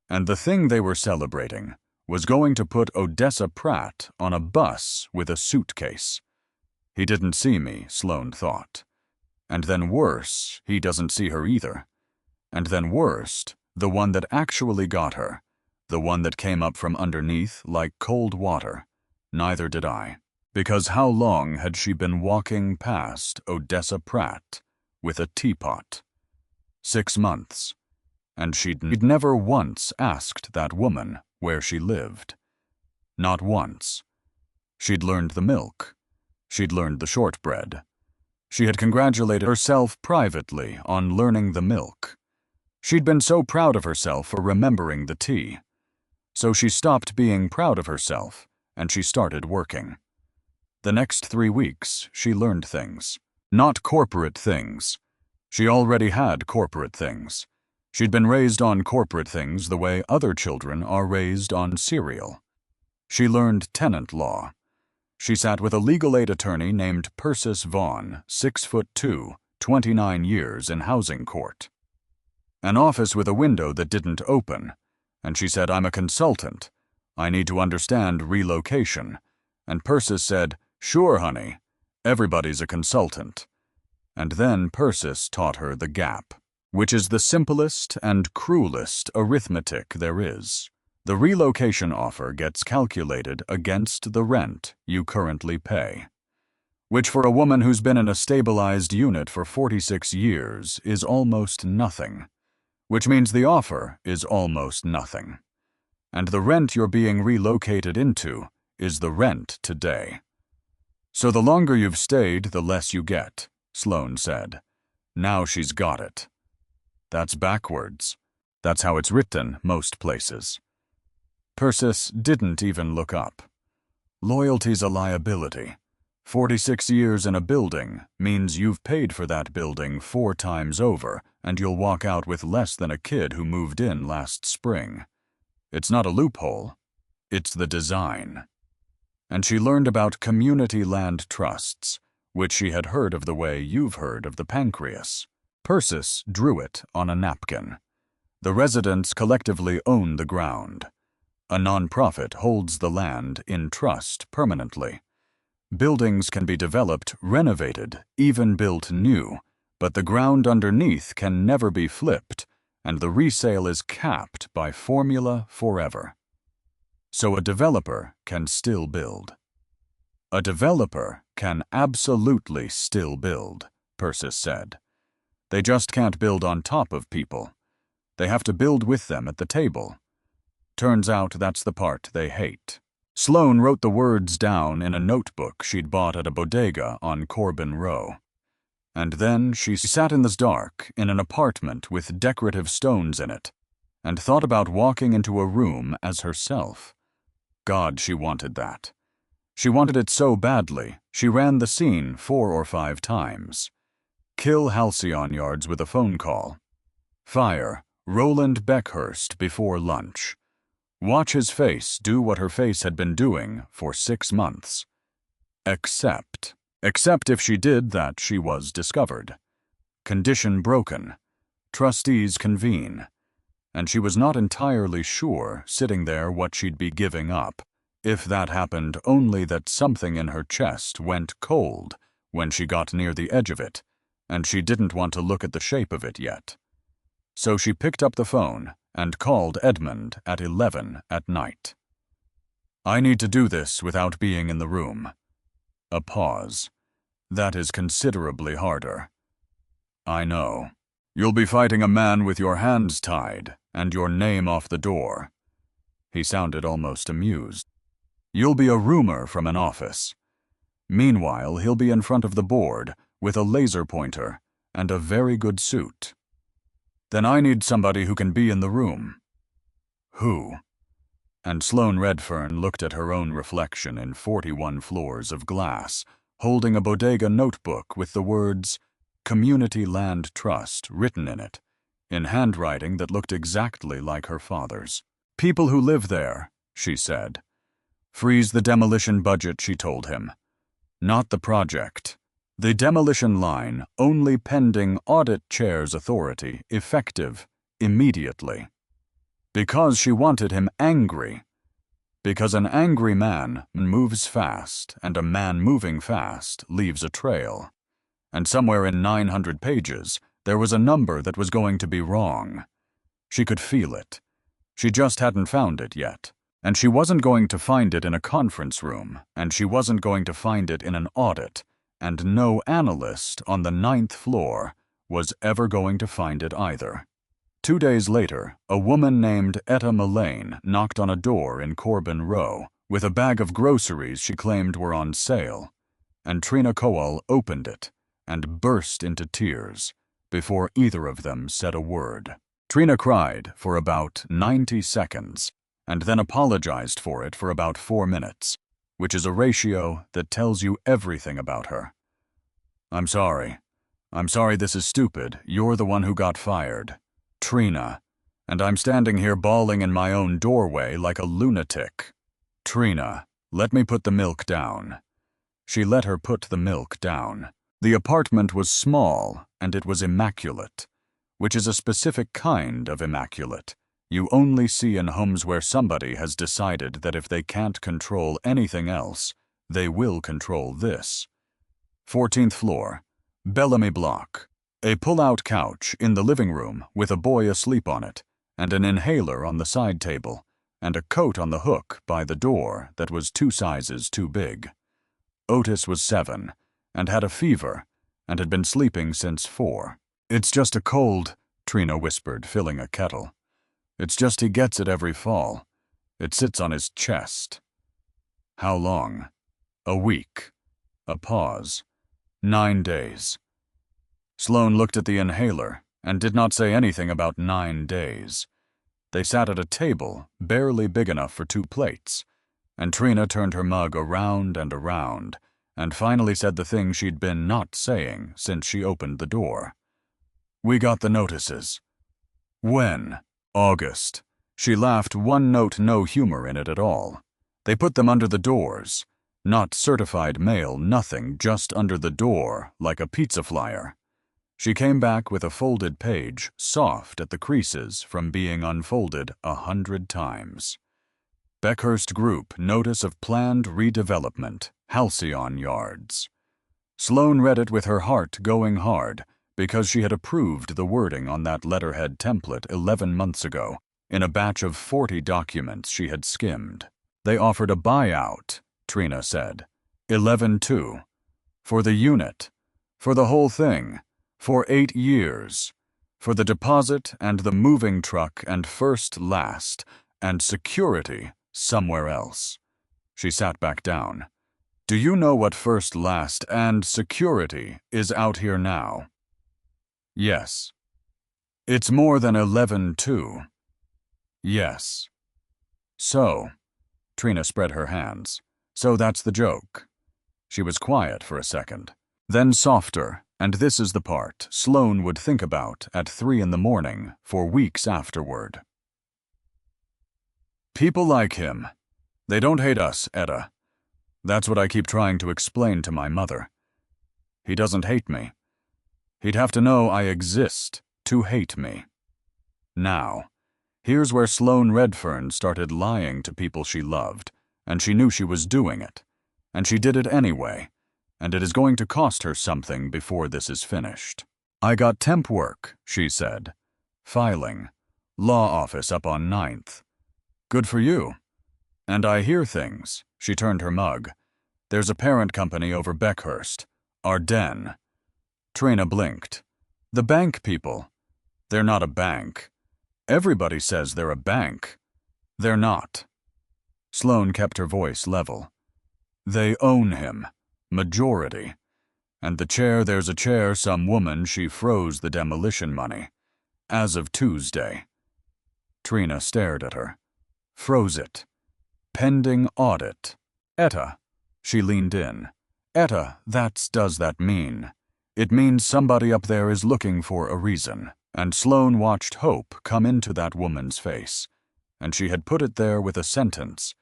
And the thing they were celebrating was going to put Odessa Pratt on a bus with a suitcase. He didn't see me, Sloane thought. And then worse, he doesn't see her either. And then worst, the one that actually got her, the one that came up from underneath like cold water, neither did I. Because how long had she been walking past Odessa Pratt with a teapot? 6 months. And she'd never once asked that woman where she lived. Not once. She'd learned the milk. She'd learned the shortbread. She had congratulated herself privately on learning the milk. She'd been so proud of herself for remembering the tea. So she stopped being proud of herself, and she started working. The next 3 weeks, she learned things. Not corporate things. She already had corporate things. She'd been raised on corporate things the way other children are raised on cereal. She learned tenant law. She sat with a legal aid attorney named Persis Vaughn, 6'2", 29 years in housing court. An office with a window that didn't open, and she said, "I'm a consultant. I need to understand relocation." And Persis said, "Sure, honey. Everybody's a consultant." And then Persis taught her the gap, which is the simplest and cruelest arithmetic there is. The relocation offer gets calculated against the rent you currently pay, which for a woman who's been in a stabilized unit for 46 years is almost nothing, which means the offer is almost nothing. And the rent you're being relocated into is the rent today. So the longer you've stayed, the less you get, Sloane said. Now she's got it. That's backwards. That's how it's written most places. Persis didn't even look up. Loyalty's a liability. 46 years in a building means you've paid for that building 4 times over, and you'll walk out with less than a kid who moved in last spring. It's not a loophole. It's the design. And she learned about community land trusts, which she had heard of the way you've heard of the pancreas. Persis drew it on a napkin. The residents collectively own the ground. A nonprofit holds the land in trust permanently. Buildings can be developed, renovated, even built new, but the ground underneath can never be flipped, and the resale is capped by formula forever. So a developer can still build. A developer can absolutely still build, Persis said. They just can't build on top of people. They have to build with them at the table. Turns out that's the part they hate. Sloane wrote the words down in a notebook she'd bought at a bodega on Corbin Row. And then she sat in the dark in an apartment with decorative stones in it, and thought about walking into a room as herself. God, she wanted that. She wanted it so badly, she ran the scene 4 or 5 times. Kill Halcyon Yards with a phone call. Fire Roland Beckhurst before lunch. Watch his face do what her face had been doing for 6 months. Except if she did that, she was discovered. Condition broken. Trustees convene, and she was not entirely sure, sitting there, what she'd be giving up, if that happened only that something in her chest went cold when she got near the edge of it, and she didn't want to look at the shape of it yet. So she picked up the phone and called Edmund at 11 at night. "I need to do this without being in the room." A pause. "That is considerably harder." "I know. You'll be fighting a man with your hands tied and your name off the door." He sounded almost amused. "You'll be a rumor from an office. Meanwhile, he'll be in front of the board with a laser pointer and a very good suit. Then I need somebody who can be in the room." "Who?" And Sloane Redfern looked at her own reflection in 41 floors of glass, holding a bodega notebook with the words Community Land Trust written in it, in handwriting that looked exactly like her father's. "People who live there," she said. "Freeze the demolition budget," she told him. "Not the project. The demolition line only pending audit chair's authority, effective immediately." Because she wanted him angry. Because an angry man moves fast, and a man moving fast leaves a trail. And somewhere in 900 pages, there was a number that was going to be wrong. She could feel it. She just hadn't found it yet. And she wasn't going to find it in a conference room, and she wasn't going to find it in an audit, and no analyst on the 9th floor was ever going to find it either. 2 days later, a woman named Etta Mullane knocked on a door in Corbin Row with a bag of groceries she claimed were on sale, and Trina Kowal opened it and burst into tears before either of them said a word. Trina cried for about 90 seconds and then apologized for it for about 4 minutes, which is a ratio that tells you everything about her. I'm sorry this is stupid. You're the one who got fired. Trina. And I'm standing here bawling in my own doorway like a lunatic. Trina, let me put the milk down." She let her put the milk down. The apartment was small, and it was immaculate, which is a specific kind of immaculate you only see in homes where somebody has decided that if they can't control anything else, they will control this. 14th floor, Bellamy Block. A pull-out couch in the living room with a boy asleep on it, and an inhaler on the side table, and a coat on the hook by the door that was 2 sizes too big. Otis was 7, and had a fever, and had been sleeping since 4. "It's just a cold," Trina whispered, filling a kettle. "It's just he gets it every fall. It sits on his chest." "How long?" "A week." A pause. 9 days. Sloane looked at the inhaler and did not say anything about 9 days. They sat at a table barely big enough for 2 plates, and Trina turned her mug around and finally said the thing she'd been not saying since she opened the door. "We got the notices." "When?" "August." She laughed, one note no humor in it at all. "They put them under the doors. Not certified mail, nothing, just under the door, like a pizza flyer." She came back with a folded page, soft at the creases from being unfolded 100 times. Beckhurst Group Notice of Planned Redevelopment, Halcyon Yards. Sloane read it with her heart going hard, because she had approved the wording on that letterhead template 11 months ago, in a batch of 40 documents she had skimmed. They offered a buyout, Trina said. 11-2. For the unit. For the whole thing. For 8 years. For the deposit and the moving truck and first last, and security somewhere else. She sat back down. "Do you know what first last and security is out here now?" "Yes." "It's more than 11-2. "Yes." "So," Trina spread her hands, "so that's the joke." She was quiet for a second. Then softer, and this is the part Sloane would think about at 3 in the morning for weeks afterward. "People like him. They don't hate us, Etta. That's what I keep trying to explain to my mother. He doesn't hate me. He'd have to know I exist, to hate me. Now, here's where Sloane Redfern started lying to people she loved, and she knew she was doing it, and she did it anyway, and it is going to cost her something before this is finished. I got temp work, she said. Filing. Law office up on 9th. Good for you. And I hear things. She turned her mug. There's a parent company over Beckhurst. Ardennes. Trina blinked. The bank people. They're not a bank. Everybody says they're a bank. They're not. Sloane kept her voice level. They own him. Majority. And there's a chair some woman she froze the demolition money. As of Tuesday. Trina stared at her. Froze it. Pending audit. Etta. She leaned in. Etta, does that mean? It means somebody up there is looking for a reason. And Sloane watched hope come into that woman's face. And she had put it there with a sentence.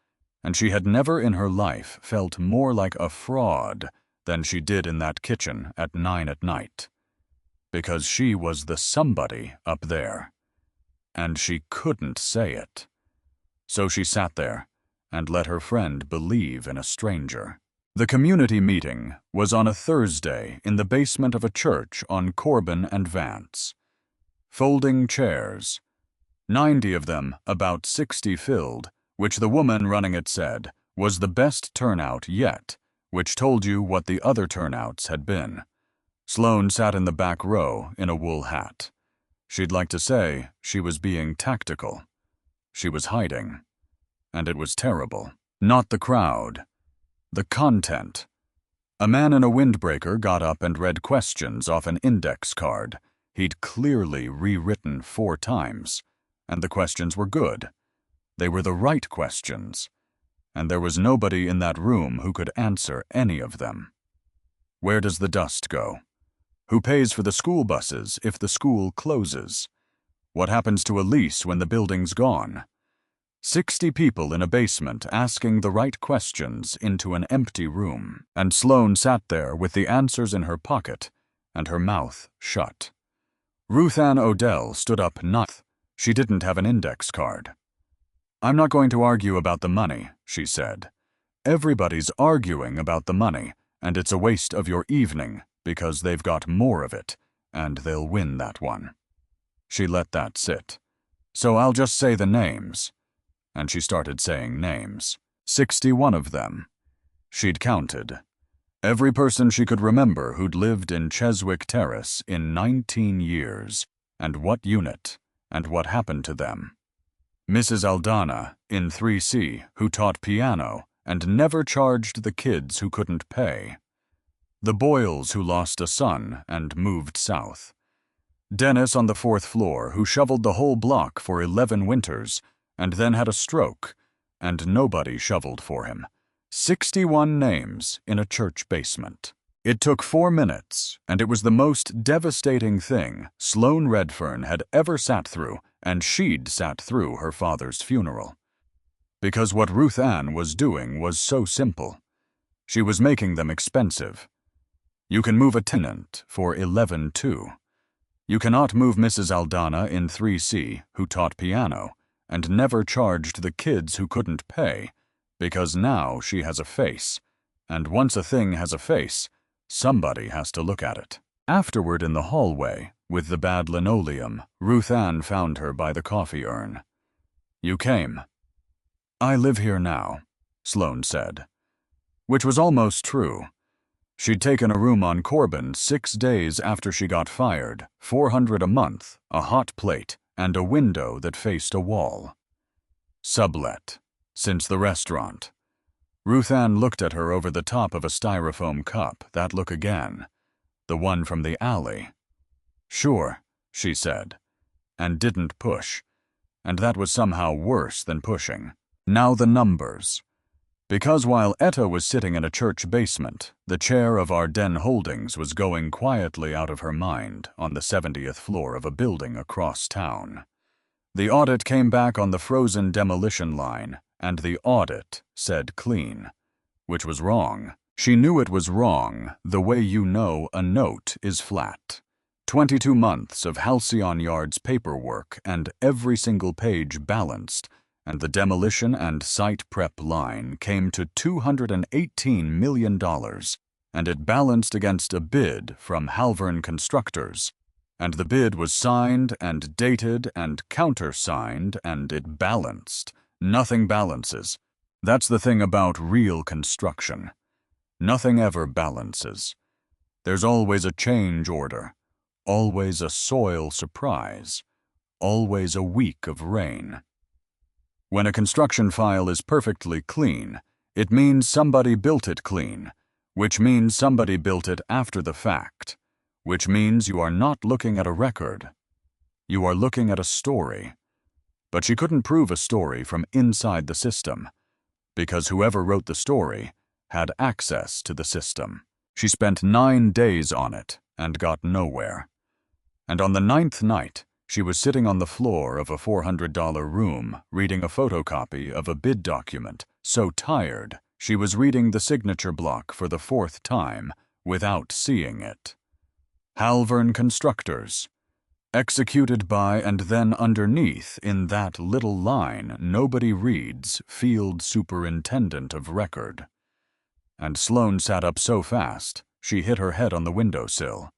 And she had never in her life felt more like a fraud than she did in that kitchen at 9 at night. Because she was the somebody up there. And she couldn't say it. So she sat there and let her friend believe in a stranger. The community meeting was on a Thursday in the basement of a church on Corbin and Vance. Folding chairs. 90 of them, about 60 filled, which the woman running it said was the best turnout yet, which told you what the other turnouts had been. Sloane sat in the back row in a wool hat. She'd like to say she was being tactical. She was hiding. And it was terrible. Not the crowd. The content. A man in a windbreaker got up and read questions off an index card he'd clearly rewritten 4 times, and the questions were good. They were the right questions, and there was nobody in that room who could answer any of them. Where does the dust go? Who pays for the school buses if the school closes? What happens to a lease when the building's gone? 60 people in a basement asking the right questions into an empty room, and Sloane sat there with the answers in her pocket and her mouth shut. Ruth Ann Odell stood up not. She didn't have an index card. I'm not going to argue about the money, she said. Everybody's arguing about the money, and it's a waste of your evening because they've got more of it, and they'll win that one. She let that sit. So I'll just say the names. And she started saying names. 61 of them. She'd counted. Every person she could remember who'd lived in Cheswick Terrace in 19 years, and what unit, and what happened to them. Mrs. Aldana, in 3C, who taught piano and never charged the kids who couldn't pay. The Boyles who lost a son and moved south. Dennis on the 4th floor who shoveled the whole block for 11 winters and then had a stroke, and nobody shoveled for him. 61 names in a church basement. It took 4 minutes, and it was the most devastating thing Sloane Redfern had ever sat through, and she'd sat through her father's funeral. Because what Ruth Ann was doing was so simple. She was making them expensive. You can move a tenant for 11.2. You cannot move Mrs. Aldana in 3C, who taught piano, and never charged the kids who couldn't pay, because now she has a face, and once a thing has a face, somebody has to look at it. Afterward in the hallway, with the bad linoleum, Ruth Ann found her by the coffee urn. You came. I live here now, Sloane said. Which was almost true. She'd taken a room on Corbin 6 days after she got fired, $400 a month, a hot plate, and a window that faced a wall. Sublet. Since the restaurant. Ruth Ann looked at her over the top of a styrofoam cup, that look again. The one from the alley. Sure, she said, and didn't push. And that was somehow worse than pushing. Now the numbers. Because while Etta was sitting in a church basement, the chair of Ardennes Holdings was going quietly out of her mind on the 70th floor of a building across town. The audit came back on the frozen demolition line, and the audit said clean, which was wrong. She knew it was wrong, the way you know a note is flat. 22 months of Halcyon Yard's paperwork and every single page balanced, and the demolition and site prep line came to $218 million, and it balanced against a bid from Halvern Constructors, and the bid was signed and dated and countersigned, and it balanced. Nothing balances. That's the thing about real construction. Nothing ever balances. There's always a change order, always a soil surprise, always a week of rain. When a construction file is perfectly clean, it means somebody built it clean, which means somebody built it after the fact, which means you are not looking at a record. You are looking at a story. But she couldn't prove a story from inside the system, because whoever wrote the story had access to the system. She spent 9 days on it and got nowhere. And on the 9th night, she was sitting on the floor of a $400 room reading a photocopy of a bid document, so tired she was reading the signature block for the 4th time without seeing it. Halvern Constructors. Executed by, and then underneath in that little line nobody reads, Field Superintendent of Record. And Sloane sat up so fast she hit her head on the windowsill.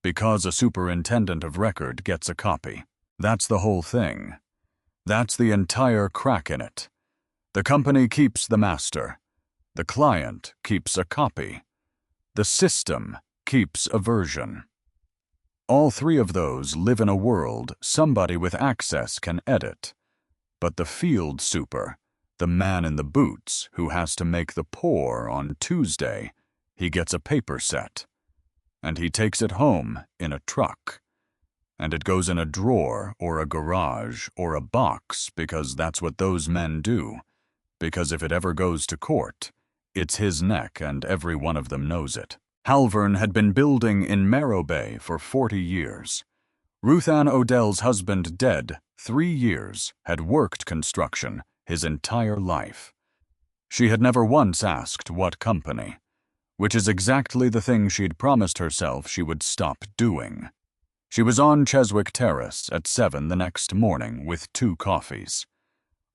Because a superintendent of record gets a copy. That's the whole thing. That's the entire crack in it. The company keeps the master. The client keeps a copy. The system keeps a version. All 3 of those live in a world somebody with access can edit. But the field super, the man in the boots who has to make the pour on Tuesday, he gets a paper set. And he takes it home in a truck. And it goes in a drawer or a garage or a box because that's what those men do. Because if it ever goes to court, it's his neck and every one of them knows it. Halvern had been building in Marrow Bay for 40 years. Ruth Ann Odell's husband dead 3 years, had worked construction his entire life. She had never once asked what company. Which is exactly the thing she'd promised herself she would stop doing. She was on Cheswick Terrace at 7 the next morning with 2 coffees.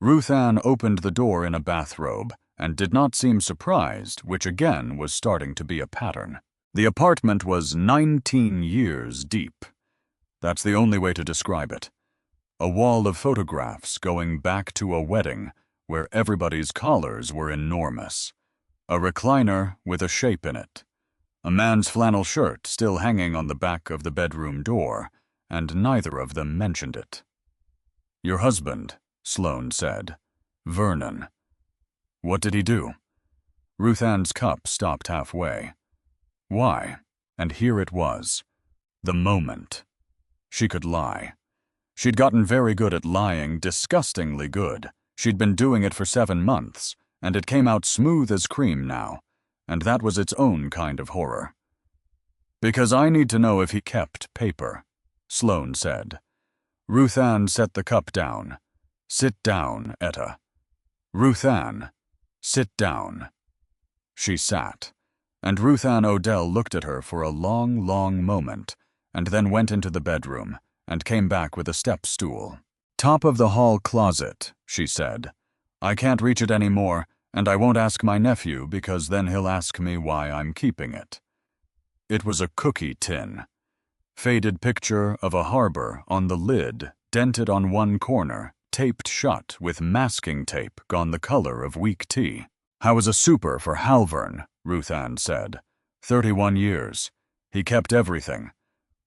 Ruth Ann opened the door in a bathrobe and did not seem surprised, which again was starting to be a pattern. The apartment was 19 years deep. That's the only way to describe it. A wall of photographs going back to a wedding where everybody's collars were enormous. A recliner with a shape in it. A man's flannel shirt still hanging on the back of the bedroom door, and neither of them mentioned it. Your husband, Sloane said. Vernon. What did he do? Ruth Ann's cup stopped halfway. Why? And here it was. The moment. She could lie. She'd gotten very good at lying, disgustingly good. She'd been doing it for 7 months. And it came out smooth as cream now, and that was its own kind of horror. Because I need to know if he kept paper, Sloane said. Ruth Ann set the cup down. Sit down, Etta. Ruth Ann, sit down. She sat, and Ruth Ann Odell looked at her for a long, long moment, and then went into the bedroom, and came back with a step stool. Top of the hall closet, she said. I can't reach it any more, and I won't ask my nephew because then he'll ask me why I'm keeping it. It was a cookie tin. Faded picture of a harbor on the lid, dented on one corner, taped shut with masking tape gone the color of weak tea. I was a super for Halvern, Ruth Ann said. 31 years. He kept everything.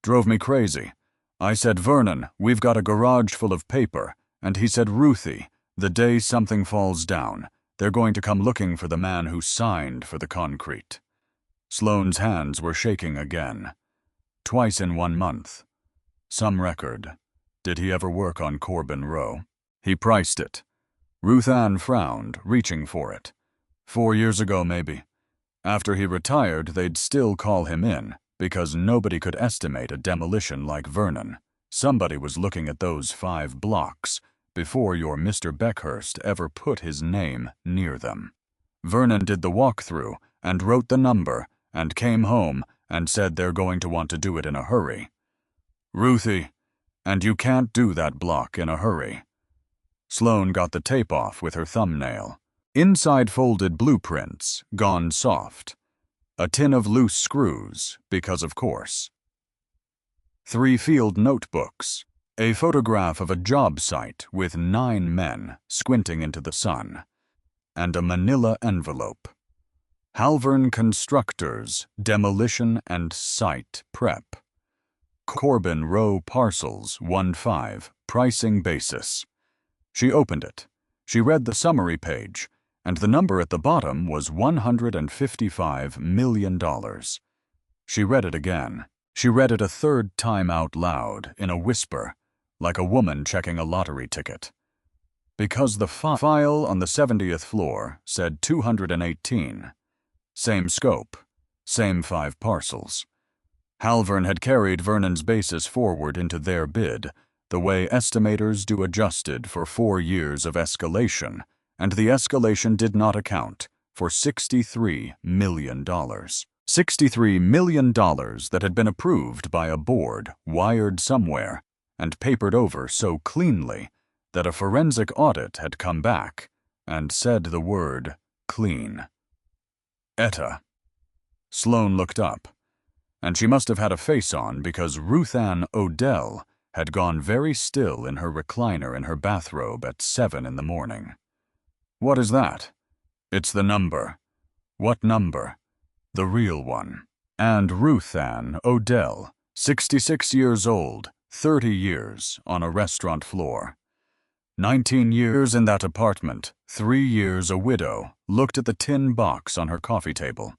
Drove me crazy. I said, Vernon, we've got a garage full of paper, and he said, Ruthie, the day something falls down, they're going to come looking for the man who signed for the concrete. Sloane's hands were shaking again. Twice in 1 month. Some record. Did he ever work on Corbin Row? He priced it. Ruth Ann frowned, reaching for it. 4 years ago, maybe. After he retired, they'd still call him in, because nobody could estimate a demolition like Vernon. Somebody was looking at those 5 blocks before your Mr. Beckhurst ever put his name near them. Vernon did the walkthrough and wrote the number and came home and said they're going to want to do it in a hurry. "Ruthie, and you can't do that block in a hurry." Sloane got the tape off with her thumbnail. Inside folded blueprints, gone soft. A tin of loose screws, because of course. 3 field notebooks. A photograph of a job site with 9 men squinting into the sun. And a manila envelope. Halvern Constructors, Demolition and Site Prep. Corbin Row Parcels 1-5, Pricing Basis. She opened it. She read the summary page, and the number at the bottom was $155 million. She read it again. She read it a third time out loud, in a whisper, like a woman checking a lottery ticket. Because the file on the 70th floor said 218. Same scope, same 5 parcels. Halvern had carried Vernon's basis forward into their bid, the way estimators do adjusted for 4 years of escalation, and the escalation did not account for $63 million. $63 million that had been approved by a board wired somewhere and papered over so cleanly that a forensic audit had come back and said the word clean. Etta. Sloane looked up, and she must have had a face on because Ruth Ann Odell had gone very still in her recliner in her bathrobe at 7 in the morning. "What is that?" "It's the number." "What number?" "The real one." And Ruth Ann Odell, 66 years old, 30 years on a restaurant floor. 19 years in that apartment, 3 years a widow, looked at the tin box on her coffee table.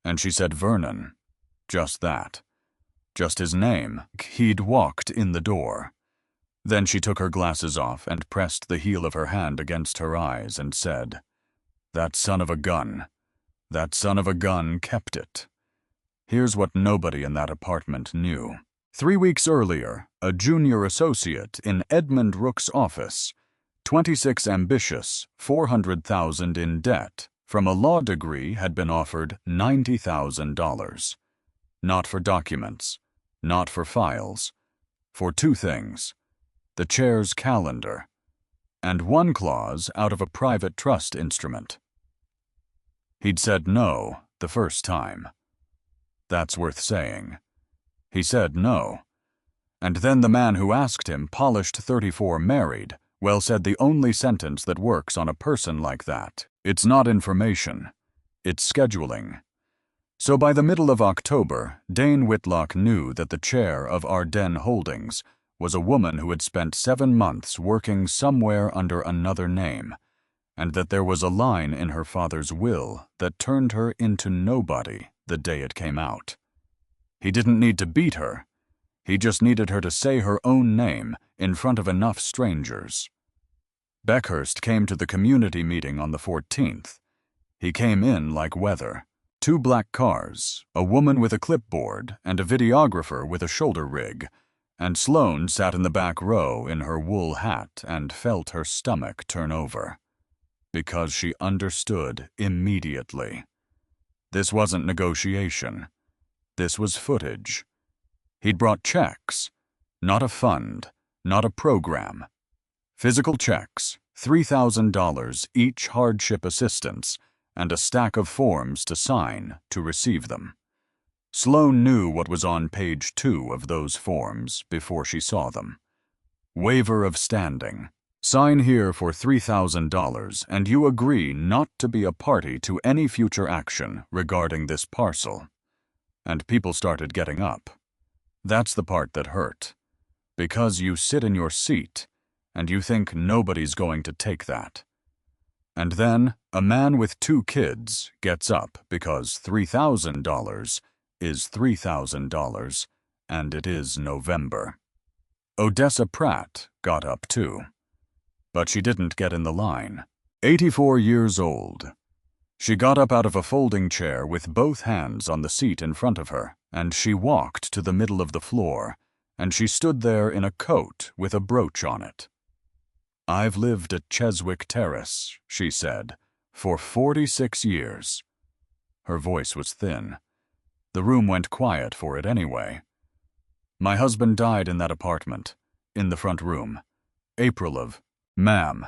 And she said Vernon. Just that. Just his name. He'd walked in the door. Then she took her glasses off and pressed the heel of her hand against her eyes and said, "That son of a gun. That son of a gun kept it." Here's what nobody in that apartment knew. 3 weeks earlier, a junior associate in Edmund Rook's office, 26 ambitious, 400,000 in debt, from a law degree had been offered $90,000. Not for documents, not for files, for 2 things: the chair's calendar, and 1 clause out of a private trust instrument. He'd said no the first time. That's worth saying. He said no. And then the man who asked him, polished 34 married, well said the only sentence that works on a person like that. It's not information. It's scheduling. So by the middle of October, Dane Whitlock knew that the chair of Ardennes Holdings was a woman who had spent 7 months working somewhere under another name, and that there was a line in her father's will that turned her into nobody the day it came out. He didn't need to beat her. He just needed her to say her own name in front of enough strangers. Beckhurst came to the community meeting on the 14th. He came in like weather. 2 black cars, a woman with a clipboard, and a videographer with a shoulder rig, and Sloane sat in the back row in her wool hat and felt her stomach turn over. Because she understood immediately. This wasn't negotiation. This was footage. He'd brought checks, not a fund, not a program. Physical checks, $3,000 each hardship assistance, and a stack of forms to sign to receive them. Sloane knew what was on page 2 of those forms before she saw them. Waiver of standing. Sign here for $3,000 and you agree not to be a party to any future action regarding this parcel. And people started getting up. That's the part that hurt. Because you sit in your seat and you think nobody's going to take that. And then a man with 2 kids gets up because $3,000 is $3,000 and it is November. Odessa Pratt got up too. But she didn't get in the line. 84 years old. She got up out of a folding chair with both hands on the seat in front of her, and she walked to the middle of the floor, and she stood there in a coat with a brooch on it. "I've lived at Cheswick Terrace," she said, "for 46 years. Her voice was thin. The room went quiet for it anyway. My husband died in that apartment, in the front room. April of, ma'am.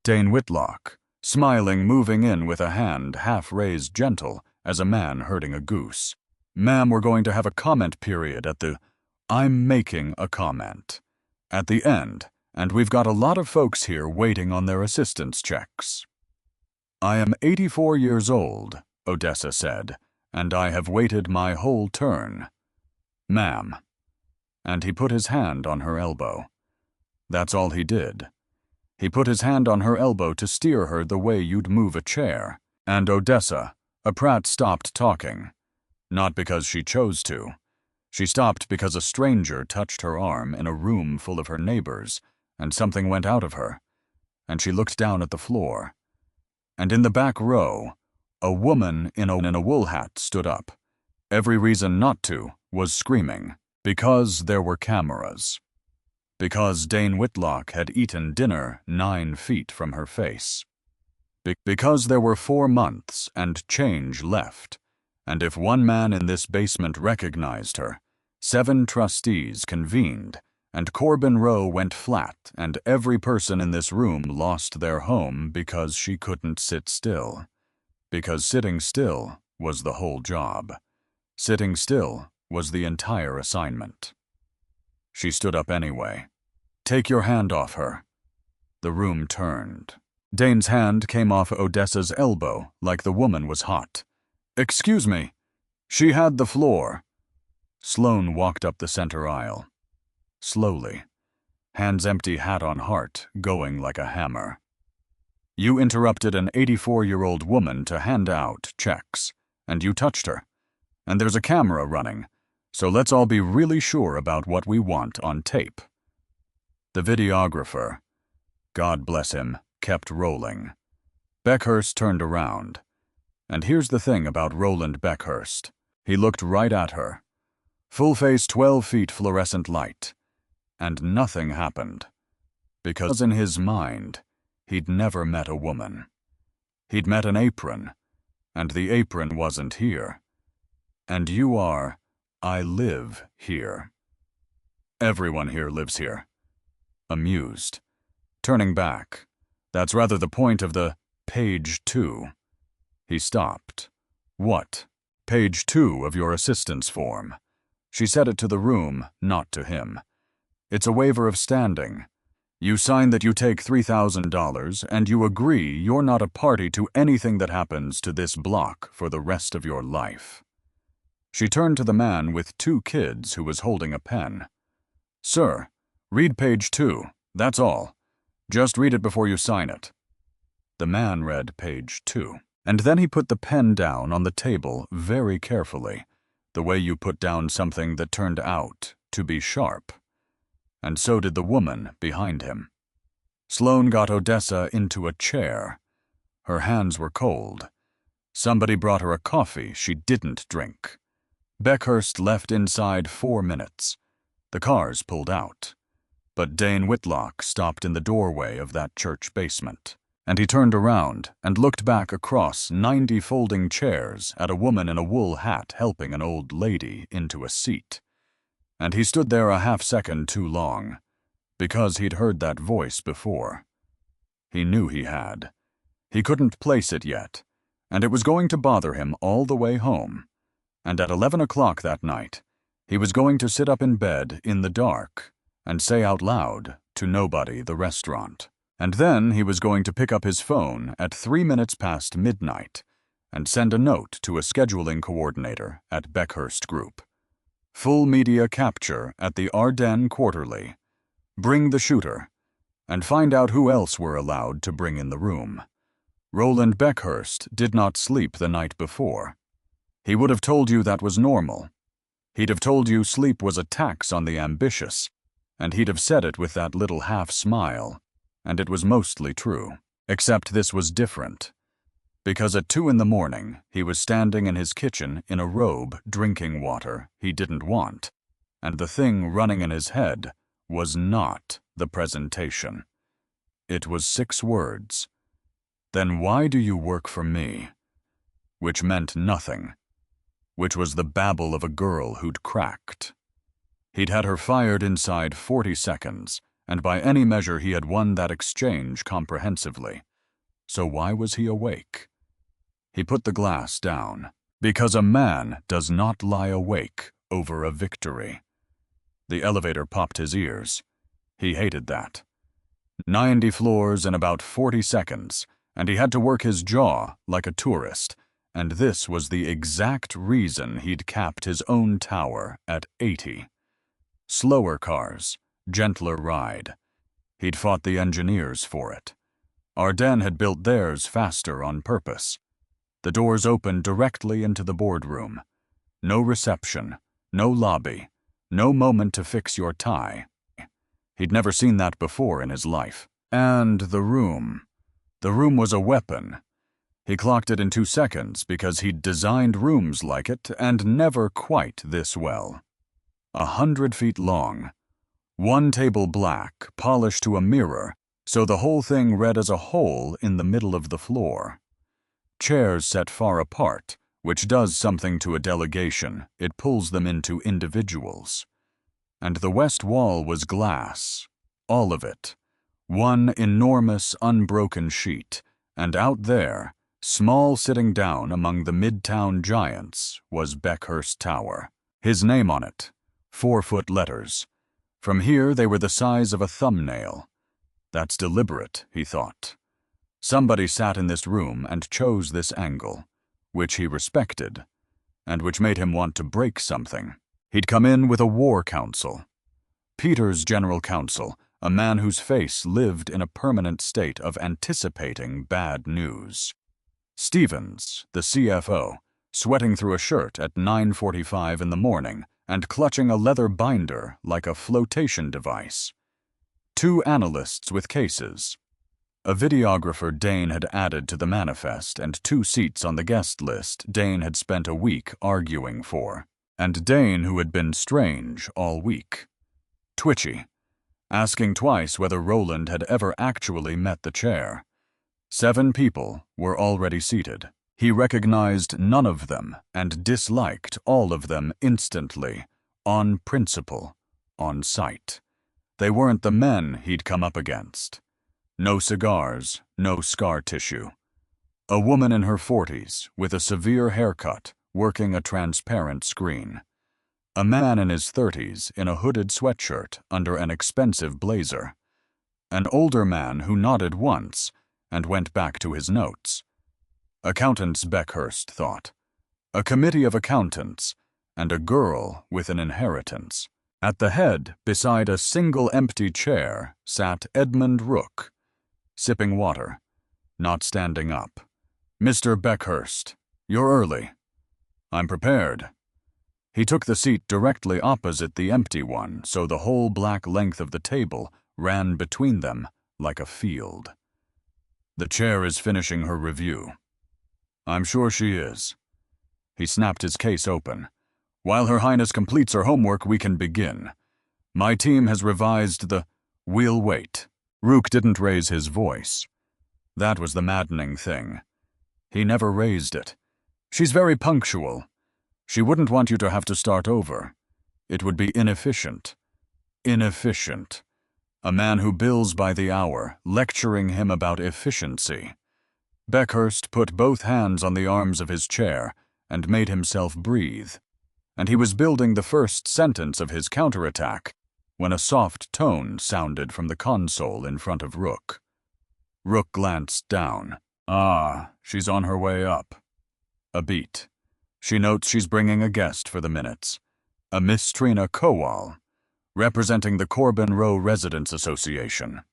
Dane Whitlock, smiling, moving in with a hand half-raised gentle as a man herding a goose. Ma'am, we're going to have a comment period at the, I'm making a comment, at the end, and we've got a lot of folks here waiting on their assistance checks. I am 84 years old, Odessa said, and I have waited my whole turn. Ma'am. And he put his hand on her elbow. That's all he did. He put his hand on her elbow to steer her the way you'd move a chair. And Odessa, a Pratt, stopped talking. Not because she chose to. She stopped because a stranger touched her arm in a room full of her neighbors, and something went out of her. And she looked down at the floor. And in the back row, a woman in a wool hat stood up. Every reason not to was screaming, because there were cameras. Because Dane Whitlock had eaten dinner 9 feet from her face. Because there were 4 months and change left, and if one man in this basement recognized her, 7 trustees convened, and Corbin Row went flat, and every person in this room lost their home because she couldn't sit still. Because sitting still was the whole job. Sitting still was the entire assignment. She stood up anyway. Take your hand off her. The room turned. Dane's hand came off Odessa's elbow like the woman was hot. Excuse me. She had the floor. Sloane walked up the center aisle. Slowly. Hands empty, hat on heart, going like a hammer. You interrupted an 84-year-old woman to hand out checks, and you touched her. And there's a camera running, so let's all be really sure about what we want on tape. The videographer, God bless him, kept rolling. Beckhurst turned around. And here's the thing about Roland Beckhurst. He looked right at her. Full face, 12 feet fluorescent light. And nothing happened. Because in his mind, he'd never met a woman. He'd met an apron, and the apron wasn't here. And you are, I live here. Everyone here lives here. Amused. Turning back. That's rather the point of the page 2. He stopped. What? Page 2 of your assistance form. She said it to the room, not to him. It's a waiver of standing. You sign that you take $3,000 and you agree you're not a party to anything that happens to this block for the rest of your life. She turned to the man with 2 kids who was holding a pen. Sir, read page 2, that's all. Just read it before you sign it. The man read page 2, and then he put the pen down on the table very carefully, the way you put down something that turned out to be sharp. And so did the woman behind him. Sloane got Odessa into a chair. Her hands were cold. Somebody brought her a coffee she didn't drink. Beckhurst left inside 4 minutes. The cars pulled out. But Dane Whitlock stopped in the doorway of that church basement, and he turned around and looked back across 90 folding chairs at a woman in a wool hat helping an old lady into a seat. And he stood there a half-second too long, because he'd heard that voice before. He knew he had. He couldn't place it yet, and it was going to bother him all the way home. And at 11 o'clock that night, he was going to sit up in bed in the dark and say out loud to nobody the restaurant. And then he was going to pick up his phone at 3 minutes past midnight and send a note to a scheduling coordinator at Beckhurst Group. Full media capture at the Ardennes Quarterly. Bring the shooter, and find out who else we're allowed to bring in the room. Roland Beckhurst did not sleep the night before. He would have told you that was normal. He'd have told you sleep was a tax on the ambitious, and he'd have said it with that little half-smile, and it was mostly true. Except this was different. Because at 2 in the morning, he was standing in his kitchen in a robe drinking water he didn't want, and the thing running in his head was not the presentation. It was 6 words. Then why do you work for me? Which meant nothing. Which was the babble of a girl who'd cracked. He'd had her fired inside 40 seconds, and by any measure he had won that exchange comprehensively. So why was he awake? He put the glass down. Because a man does not lie awake over a victory. The elevator popped his ears. He hated that. 90 floors in about 40 seconds, and he had to work his jaw like a tourist, and this was the exact reason he'd capped his own tower at 80. Slower cars, gentler ride. He'd fought the engineers for it. Ardennes had built theirs faster on purpose. The doors opened directly into the boardroom. No reception, no lobby, no moment to fix your tie. He'd never seen that before in his life. And the room. The room was a weapon. He clocked it in 2 seconds because he'd designed rooms like it and never quite this well. 100 feet long. One table black, polished to a mirror, so the whole thing read as a hole in the middle of the floor. Chairs set far apart, which does something to a delegation. It pulls them into individuals. And the west wall was glass. All of it. One enormous, unbroken sheet. And out there, small sitting down among the midtown giants, was Beckhurst Tower. His name on it. 4-foot letters. From here they were the size of a thumbnail. That's deliberate, he thought. Somebody sat in this room and chose this angle, which he respected, and which made him want to break something. He'd come in with a war counsel. Peter's general counsel, a man whose face lived in a permanent state of anticipating bad news. Stevens, the CFO, sweating through a shirt at 9:45 in the morning and clutching a leather binder like a flotation device. 2 analysts with cases. A videographer Dane had added to the manifest, and 2 seats on the guest list Dane had spent a week arguing for. And Dane, who had been strange all week. Twitchy. Asking twice whether Roland had ever actually met the chair. 7 people were already seated. He recognized none of them and disliked all of them instantly, on principle, on sight. They weren't the men he'd come up against. No cigars, no scar tissue. A woman in her 40s, with a severe haircut, working a transparent screen. A man in his 30s in a hooded sweatshirt under an expensive blazer. An older man who nodded once and went back to his notes. Accountants, Beckhurst thought. A committee of accountants, and a girl with an inheritance. At the head, beside a single empty chair, sat Edmund Rook, sipping water, not standing up. "Mr. Beckhurst, you're early." "I'm prepared." He took the seat directly opposite the empty one, so the whole black length of the table ran between them like a field. "The chair is finishing her review." "I'm sure she is." He snapped his case open. "While Her Highness completes her homework, we can begin. My team has revised the— We'll wait." Rook didn't raise his voice. That was the maddening thing. He never raised it. "She's very punctual. She wouldn't want you to have to start over. It would be inefficient." Inefficient. A man who bills by the hour, lecturing him about efficiency. Beckhurst put both hands on the arms of his chair and made himself breathe. And he was building the first sentence of his counterattack when a soft tone sounded from the console in front of Rook. Rook glanced down. "Ah, she's on her way up." A beat. She notes she's bringing a guest for the minutes. A Miss Trina Kowal, representing the Corbin Row Residents Association.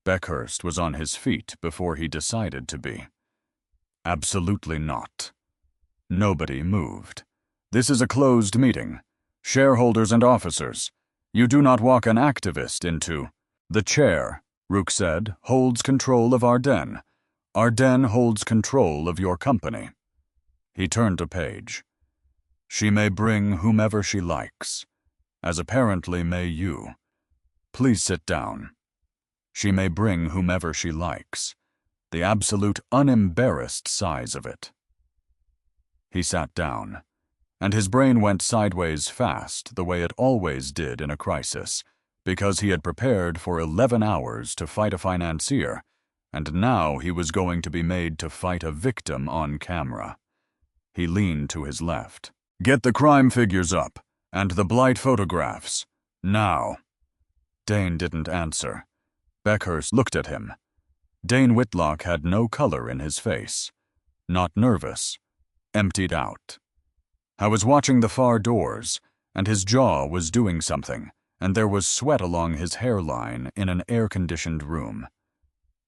Beckhurst was on his feet before he decided to be. Absolutely not. Nobody moved. "This is a closed meeting. Shareholders and officers. You do not walk an activist into—" "The chair," Rook said, "holds control of Ardennes. Ardennes holds control of your company." He turned to Paige. "She may bring whomever she likes, as apparently may you. Please sit down. She may bring whomever she likes. The absolute unembarrassed size of it." He sat down, and his brain went sideways fast the way it always did in a crisis, because he had prepared for 11 hours to fight a financier, and now he was going to be made to fight a victim on camera. He leaned to his left. "Get the crime figures up, and the blight photographs. Now." Dane didn't answer. Beckhurst looked at him. Dane Whitlock had no color in his face. Not nervous. Emptied out. I was watching the far doors, and his jaw was doing something, and there was sweat along his hairline in an air-conditioned room.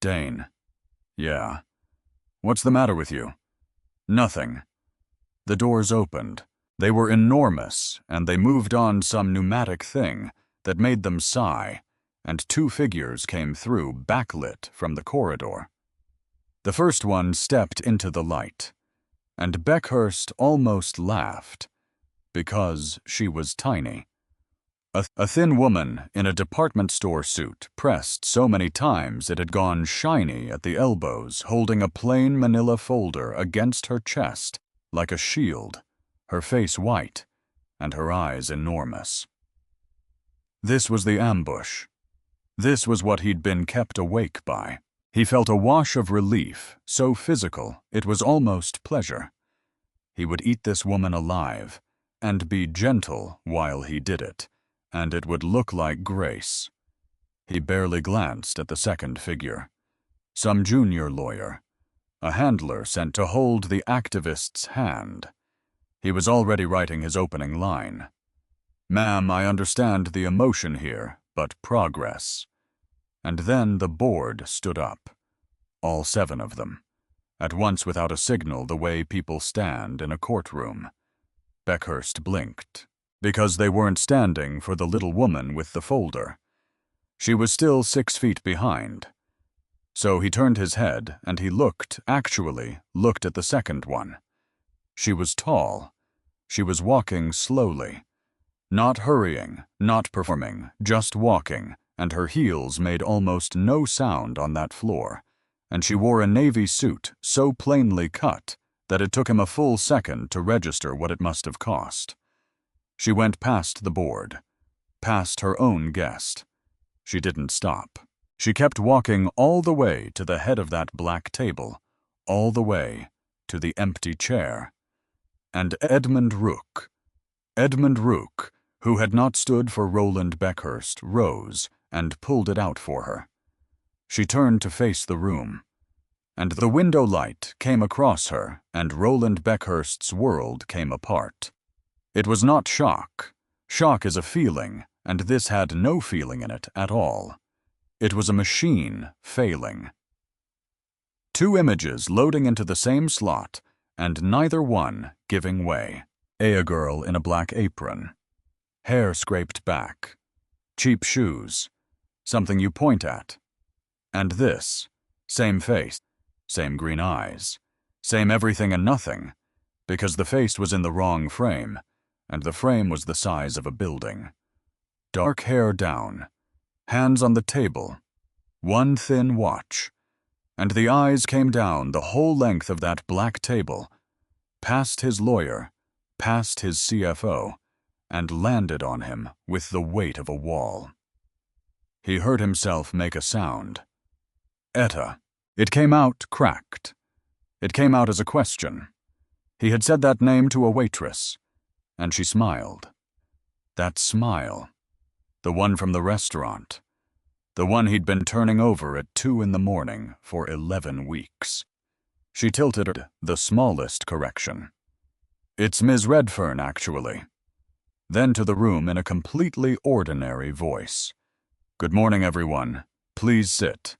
"Dane." "Yeah." "What's the matter with you?" "Nothing." The doors opened. They were enormous, and they moved on some pneumatic thing that made them sigh, and two figures came through, backlit from the corridor. The first one stepped into the light, and Beckhurst almost laughed, because she was tiny. A thin woman in a department store suit, pressed so many times it had gone shiny at the elbows, holding a plain manila folder against her chest like a shield, her face white, and her eyes enormous. This was the ambush. This was what he'd been kept awake by. He felt a wash of relief, so physical it was almost pleasure. He would eat this woman alive, and be gentle while he did it, and it would look like grace. He barely glanced at the second figure. Some junior lawyer. A handler sent to hold the activist's hand. He was already writing his opening line. "Ma'am, I understand the emotion here, but progress." And then the board stood up. All 7 of them. At once without a signal, the way people stand in a courtroom. Beckhurst blinked, because they weren't standing for the little woman with the folder. She was still 6 feet behind. So he turned his head, and he actually looked at the second one. She was tall. She was walking slowly. Not hurrying, not performing, just walking, and her heels made almost no sound on that floor, and she wore a navy suit so plainly cut that it took him a full second to register what it must have cost. She went past the board, past her own guest. She didn't stop. She kept walking all the way to the head of that black table, all the way to the empty chair. And Edmund Rook, who had not stood for Roland Beckhurst, rose and pulled it out for her. She turned to face the room, and the window light came across her, and Roland Beckhurst's world came apart. It was not shock. Shock is a feeling, and this had no feeling in it at all. It was a machine failing. 2 images loading into the same slot, and neither one giving way. A girl in a black apron. Hair scraped back. Cheap shoes. Something you point at. And this. Same face. Same green eyes. Same everything and nothing. Because the face was in the wrong frame, and the frame was the size of a building. Dark hair down. Hands on the table. One thin watch. And the eyes came down the whole length of that black table, past his lawyer, past his CFO, and landed on him with the weight of a wall. He heard himself make a sound. Etta. It came out cracked. It came out as a question. He had said that name to a waitress, and she smiled. That smile. The one from the restaurant. The one he'd been turning over at 2 a.m. for 11 weeks. She tilted the smallest correction. "It's Ms. Redfern, actually." Then to the room in a completely ordinary voice. "Good morning, everyone. Please sit."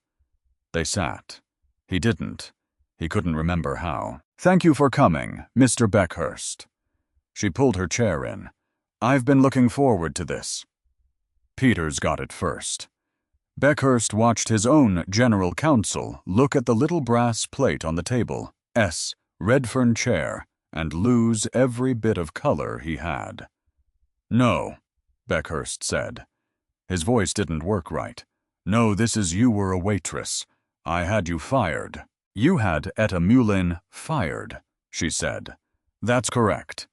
They sat. He didn't. He couldn't remember how. "Thank you for coming, Mr. Beckhurst." She pulled her chair in. "I've been looking forward to this." Peters got it first. Beckhurst watched his own general counsel look at the little brass plate on the table, S. Redfern chair, and lose every bit of color he had. "No," Beckhurst said. His voice didn't work right. "No, you were a waitress. I had you fired." "You had Etta Mulin fired," she said. "That's correct."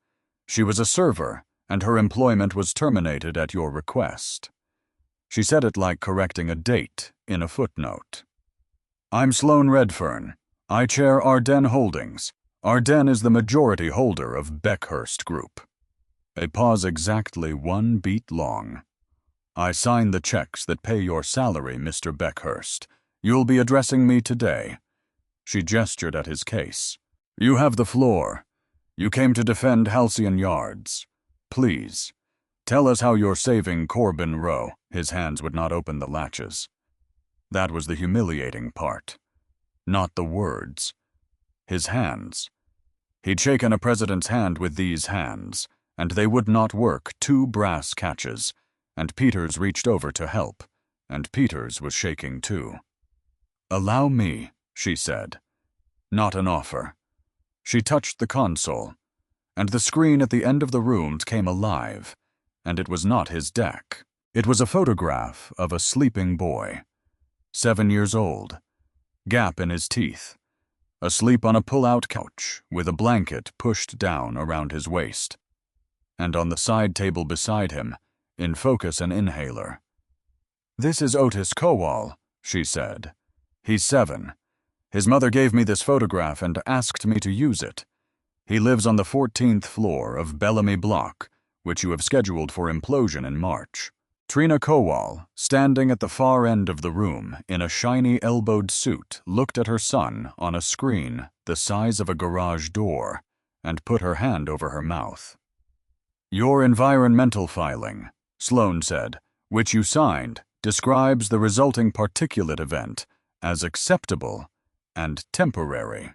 She was a server, and her employment was terminated at your request. She said it like correcting a date in a footnote. I'm Sloan Redfern. I chair Ardennes Holdings. Ardennes is the majority holder of Beckhurst Group. A pause exactly 1 beat long. I sign the checks that pay your salary, Mr. Beckhurst. You'll be addressing me today. She gestured at his case. You have the floor. You came to defend Halcyon Yards. Please, tell us how you're saving Corbin Rowe. His hands would not open the latches. That was the humiliating part. Not the words. His hands. He'd shaken a president's hand with these hands, and they would not work, 2 brass catches, and Peters reached over to help, and Peters was shaking too. Allow me, she said. Not an offer. She touched the console, and the screen at the end of the room came alive, and it was not his deck. It was a photograph of a sleeping boy, 7 years old, gap in his teeth, asleep on a pull-out couch with a blanket pushed down around his waist, and on the side table beside him, in focus an inhaler. This is Otis Kowal, she said. He's 7. His mother gave me this photograph and asked me to use it. He lives on the 14th floor of Bellamy Block, which you have scheduled for implosion in March. Trina Kowal, standing at the far end of the room in a shiny elbowed suit, looked at her son on a screen the size of a garage door and put her hand over her mouth. Your environmental filing, Sloan said, which you signed, describes the resulting particulate event as acceptable and temporary.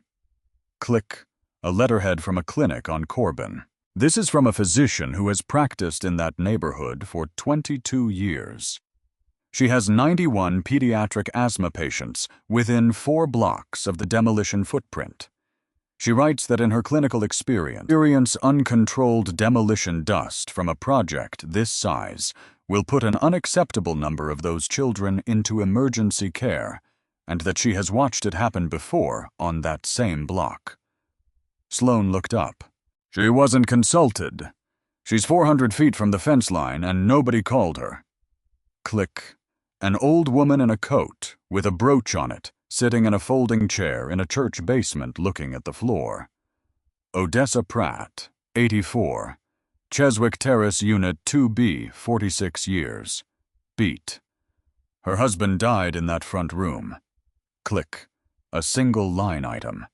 Click. A letterhead from a clinic on Corbin. This is from a physician who has practiced in that neighborhood for 22 years. She has 91 pediatric asthma patients within 4 blocks of the demolition footprint. She writes that in her clinical experience, uncontrolled demolition dust from a project this size will put an unacceptable number of those children into emergency care, and that she has watched it happen before on that same block. Sloan looked up. She wasn't consulted. She's 400 feet from the fence line and nobody called her. Click. An old woman in a coat, with a brooch on it, sitting in a folding chair in a church basement looking at the floor. Odessa Pratt, 84. Cheswick Terrace Unit 2B, 46 years. Beat. Her husband died in that front room. Click. A single line item.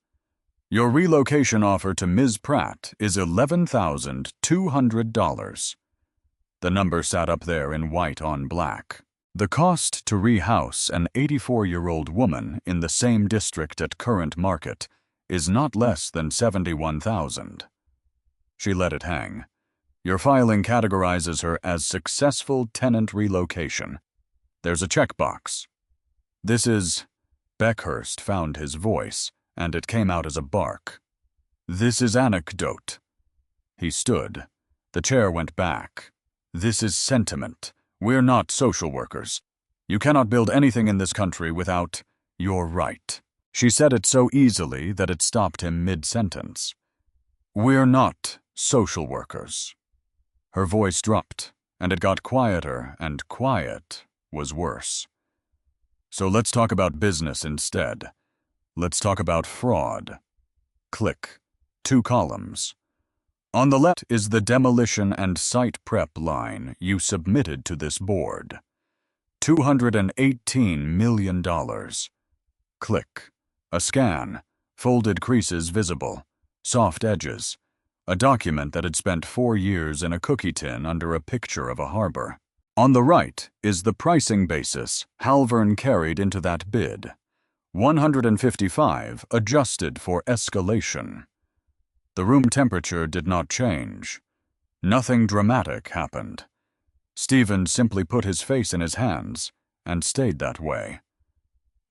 Your relocation offer to Ms. Pratt is $11,200. The number sat up there in white on black. The cost to rehouse an 84-year-old woman in the same district at current market is not less than $71,000. She let it hang. Your filing categorizes her as successful tenant relocation. There's a checkbox. This is... Beckhurst found his voice, and it came out as a bark. This is anecdote. He stood. The chair went back. This is sentiment. We're not social workers. You cannot build anything in this country without your right. She said it so easily that it stopped him mid-sentence. We're not social workers. Her voice dropped, and it got quieter, and quiet was worse. So let's talk about business instead. Let's talk about fraud. Click. 2 columns. On the left is the demolition and site prep line you submitted to this board. $218 million. Click. A scan. Folded creases visible. Soft edges. A document that had spent 4 years in a cookie tin under a picture of a harbor. On the right is the pricing basis Halvern carried into that bid. 155 adjusted for escalation. The room temperature did not change. Nothing dramatic happened. Stephen simply put his face in his hands and stayed that way.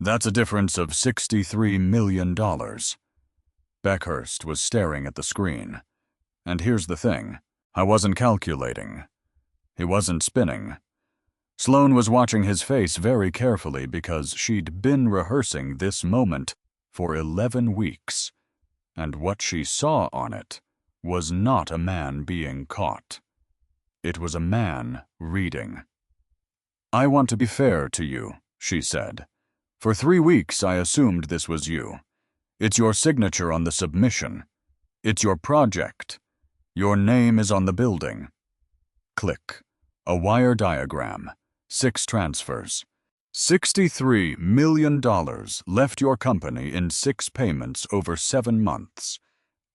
That's a difference of $63 million. Beckhurst was staring at the screen. And here's the thing. I wasn't calculating. He wasn't spinning. Sloan was watching his face very carefully because she'd been rehearsing this moment for 11 weeks, and what she saw on it was not a man being caught. It was a man reading. "I want to be fair to you," she said. "For 3 weeks I assumed this was you. It's your signature on the submission. It's your project. Your name is on the building." Click. A wire diagram. 6 transfers. $63 million left your company in 6 payments over 7 months.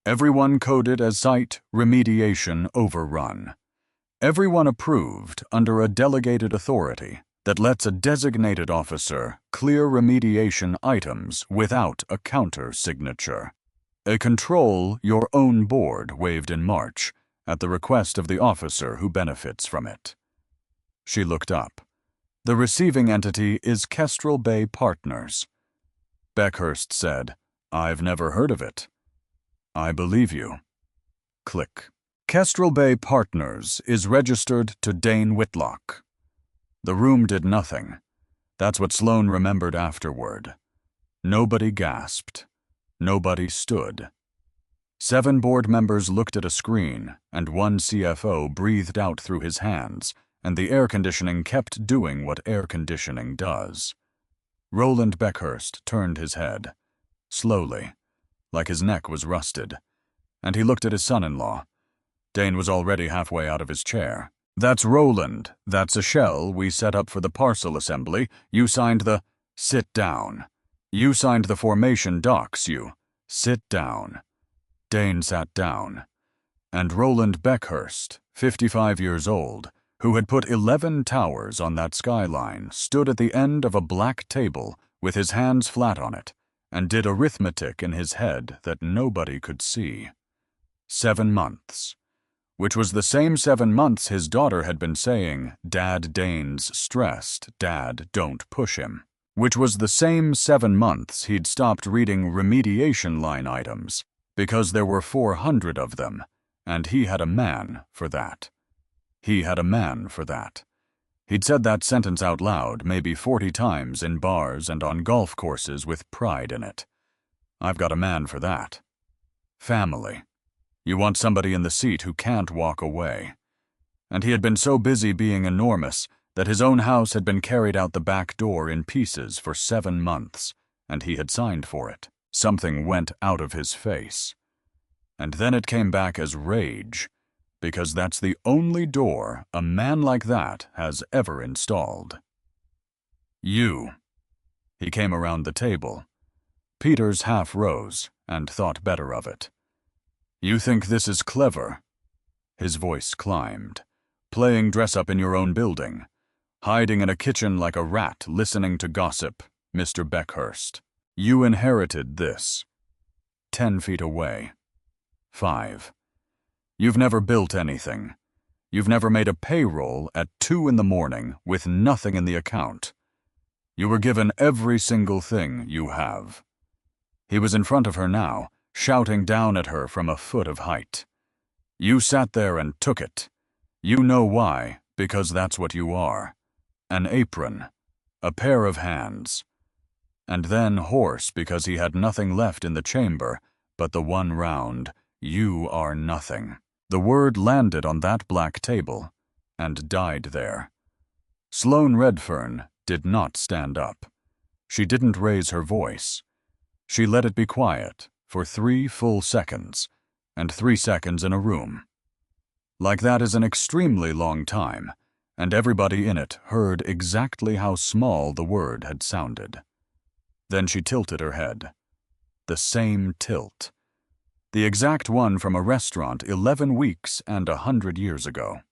Everyone coded as Site Remediation Overrun. Everyone approved under a delegated authority that lets a designated officer clear remediation items without a counter-signature. A control your own board waived in March at the request of the officer who benefits from it. She looked up. The receiving entity is Kestrel Bay Partners. Beckhurst said, "I've never heard of it." "I believe you." Click. Kestrel Bay Partners is registered to Dane Whitlock. The room did nothing. That's what Sloane remembered afterward. Nobody gasped. Nobody stood. 7 board members looked at a screen, and 1 CFO breathed out through his hands, and the air conditioning kept doing what air conditioning does. Roland Beckhurst turned his head, slowly, like his neck was rusted, and he looked at his son-in-law. Dane was already halfway out of his chair. "That's Roland. That's a shell we set up for the parcel assembly. You signed the—" "Sit down. You signed the formation docs, you. Sit down." Dane sat down. And Roland Beckhurst, 55 years old, who had put 11 towers on that skyline, stood at the end of a black table with his hands flat on it, and did arithmetic in his head that nobody could see. 7 months. Which was the same 7 months his daughter had been saying, "Dad, Dane's stressed. Dad, don't push him." Which was the same 7 months he'd stopped reading remediation line items, because there were 400 of them, and he had a man for that. He had a man for that. He'd said that sentence out loud maybe 40 times in bars and on golf courses with pride in it. I've got a man for that. Family. You want somebody in the seat who can't walk away. And he had been so busy being enormous that his own house had been carried out the back door in pieces for 7 months, and he had signed for it. Something went out of his face. And then it came back as rage, because that's the only door a man like that has ever installed. "You." He came around the table. Peters half rose and thought better of it. "You think this is clever?" His voice climbed. "Playing dress-up in your own building. Hiding in a kitchen like a rat listening to gossip, Mr. Beckhurst. You inherited this. 10 feet away. 5. You've never built anything. You've never made a payroll at 2 in the morning with nothing in the account. You were given every single thing you have." He was in front of her now, shouting down at her from a foot of height. "You sat there and took it. You know why, because that's what you are. An apron. A pair of hands." And then hoarse because he had nothing left in the chamber but the one round, "You are nothing." The word landed on that black table and died there. Sloane Redfern did not stand up. She didn't raise her voice. She let it be quiet for 3 full seconds, and 3 seconds in a room. Like that is an extremely long time, and everybody in it heard exactly how small the word had sounded. Then she tilted her head. The same tilt. The exact one from a restaurant 11 weeks and 100 years ago.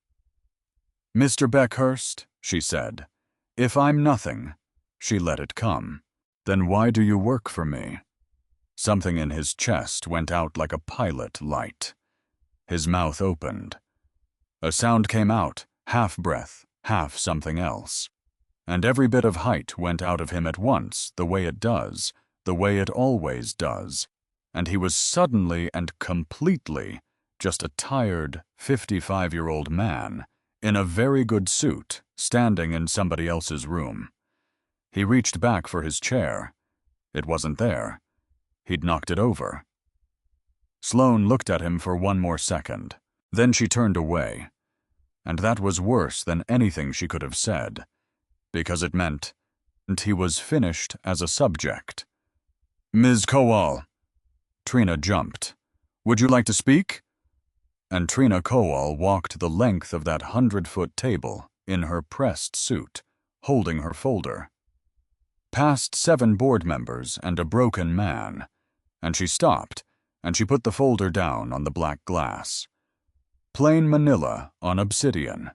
"Mr. Beckhurst," she said, "if I'm nothing," she let it come, "then why do you work for me?" Something in his chest went out like a pilot light. His mouth opened. A sound came out, half breath, half something else. And every bit of height went out of him at once, the way it does, the way it always does. And he was suddenly and completely just a tired 55-year-old man in a very good suit standing in somebody else's room. He reached back for his chair. It wasn't there. He'd knocked it over. Sloane looked at him for one more second. Then she turned away. And that was worse than anything she could have said, because it meant he was finished as a subject. "Ms. Kowal." Trina jumped. "Would you like to speak?" And Trina Kowal walked the length of that 100-foot table in her pressed suit, holding her folder. Past 7 board members and a broken man, and she stopped, and she put the folder down on the black glass. Plain manila on obsidian.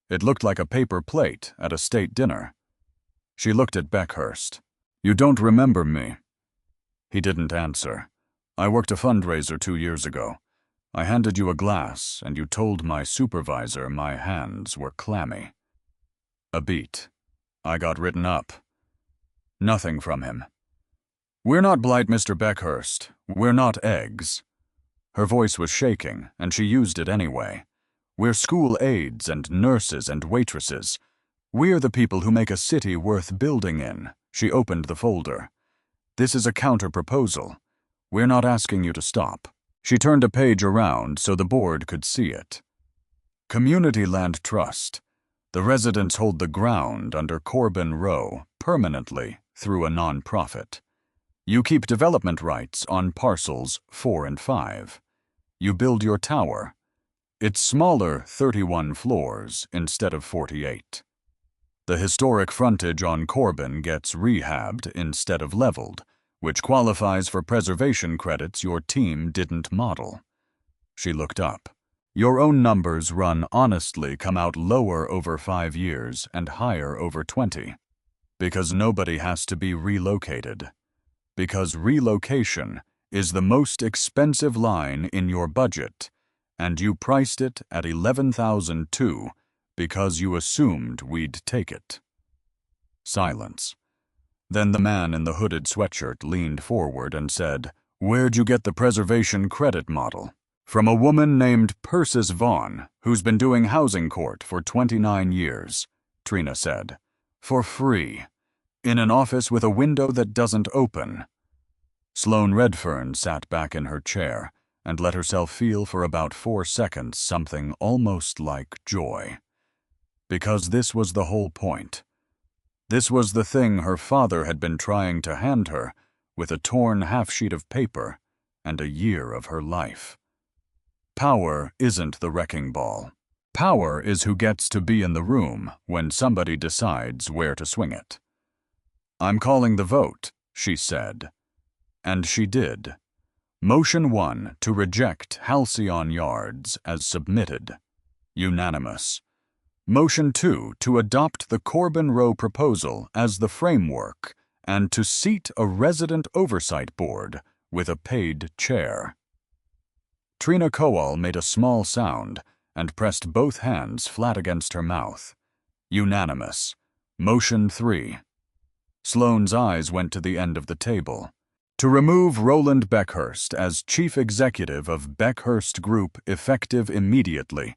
It looked like a paper plate at a state dinner. She looked at Beckhurst. "You don't remember me?" He didn't answer. "I worked a fundraiser 2 years ago. I handed you a glass, and you told my supervisor my hands were clammy." A beat. I got written up. Nothing from him. "We're not blight, Mr. Beckhurst. We're not eggs." Her voice was shaking, and she used it anyway. "We're school aides and nurses and waitresses. We're the people who make a city worth building in." She opened the folder. "This is a counter-proposal. We're not asking you to stop." She turned a page around so the board could see it. Community Land Trust. The residents hold the ground under Corbin Row permanently through a non-profit. You keep development rights on parcels 4 and 5. You build your tower. It's smaller, 31 floors instead of 48. The historic frontage on Corbin gets rehabbed instead of leveled, which qualifies for preservation credits your team didn't model. She looked up. Your own numbers run honestly come out lower over 5 years and higher over 20. Because nobody has to be relocated. Because relocation is the most expensive line in your budget, and you priced it at $11,002 because you assumed we'd take it. Silence. Then the man in the hooded sweatshirt leaned forward and said, "Where'd you get the preservation credit model?" "From a woman named Persis Vaughn, who's been doing housing court for 29 years, Trina said. "For free. In an office with a window that doesn't open." Sloane Redfern sat back in her chair and let herself feel for about 4 seconds something almost like joy. Because this was the whole point. This was the thing her father had been trying to hand her with a torn half-sheet of paper and a year of her life. Power isn't the wrecking ball. Power is who gets to be in the room when somebody decides where to swing it. "I'm calling the vote," she said. And she did. Motion 1 to reject Halcyon Yards as submitted. Unanimous. Motion 2 to adopt the Corbin Row proposal as the framework and to seat a resident oversight board with a paid chair. Trina Kowal made a small sound and pressed both hands flat against her mouth. Unanimous. Motion 3. Sloane's eyes went to the end of the table. To remove Roland Beckhurst as chief executive of Beckhurst Group effective immediately,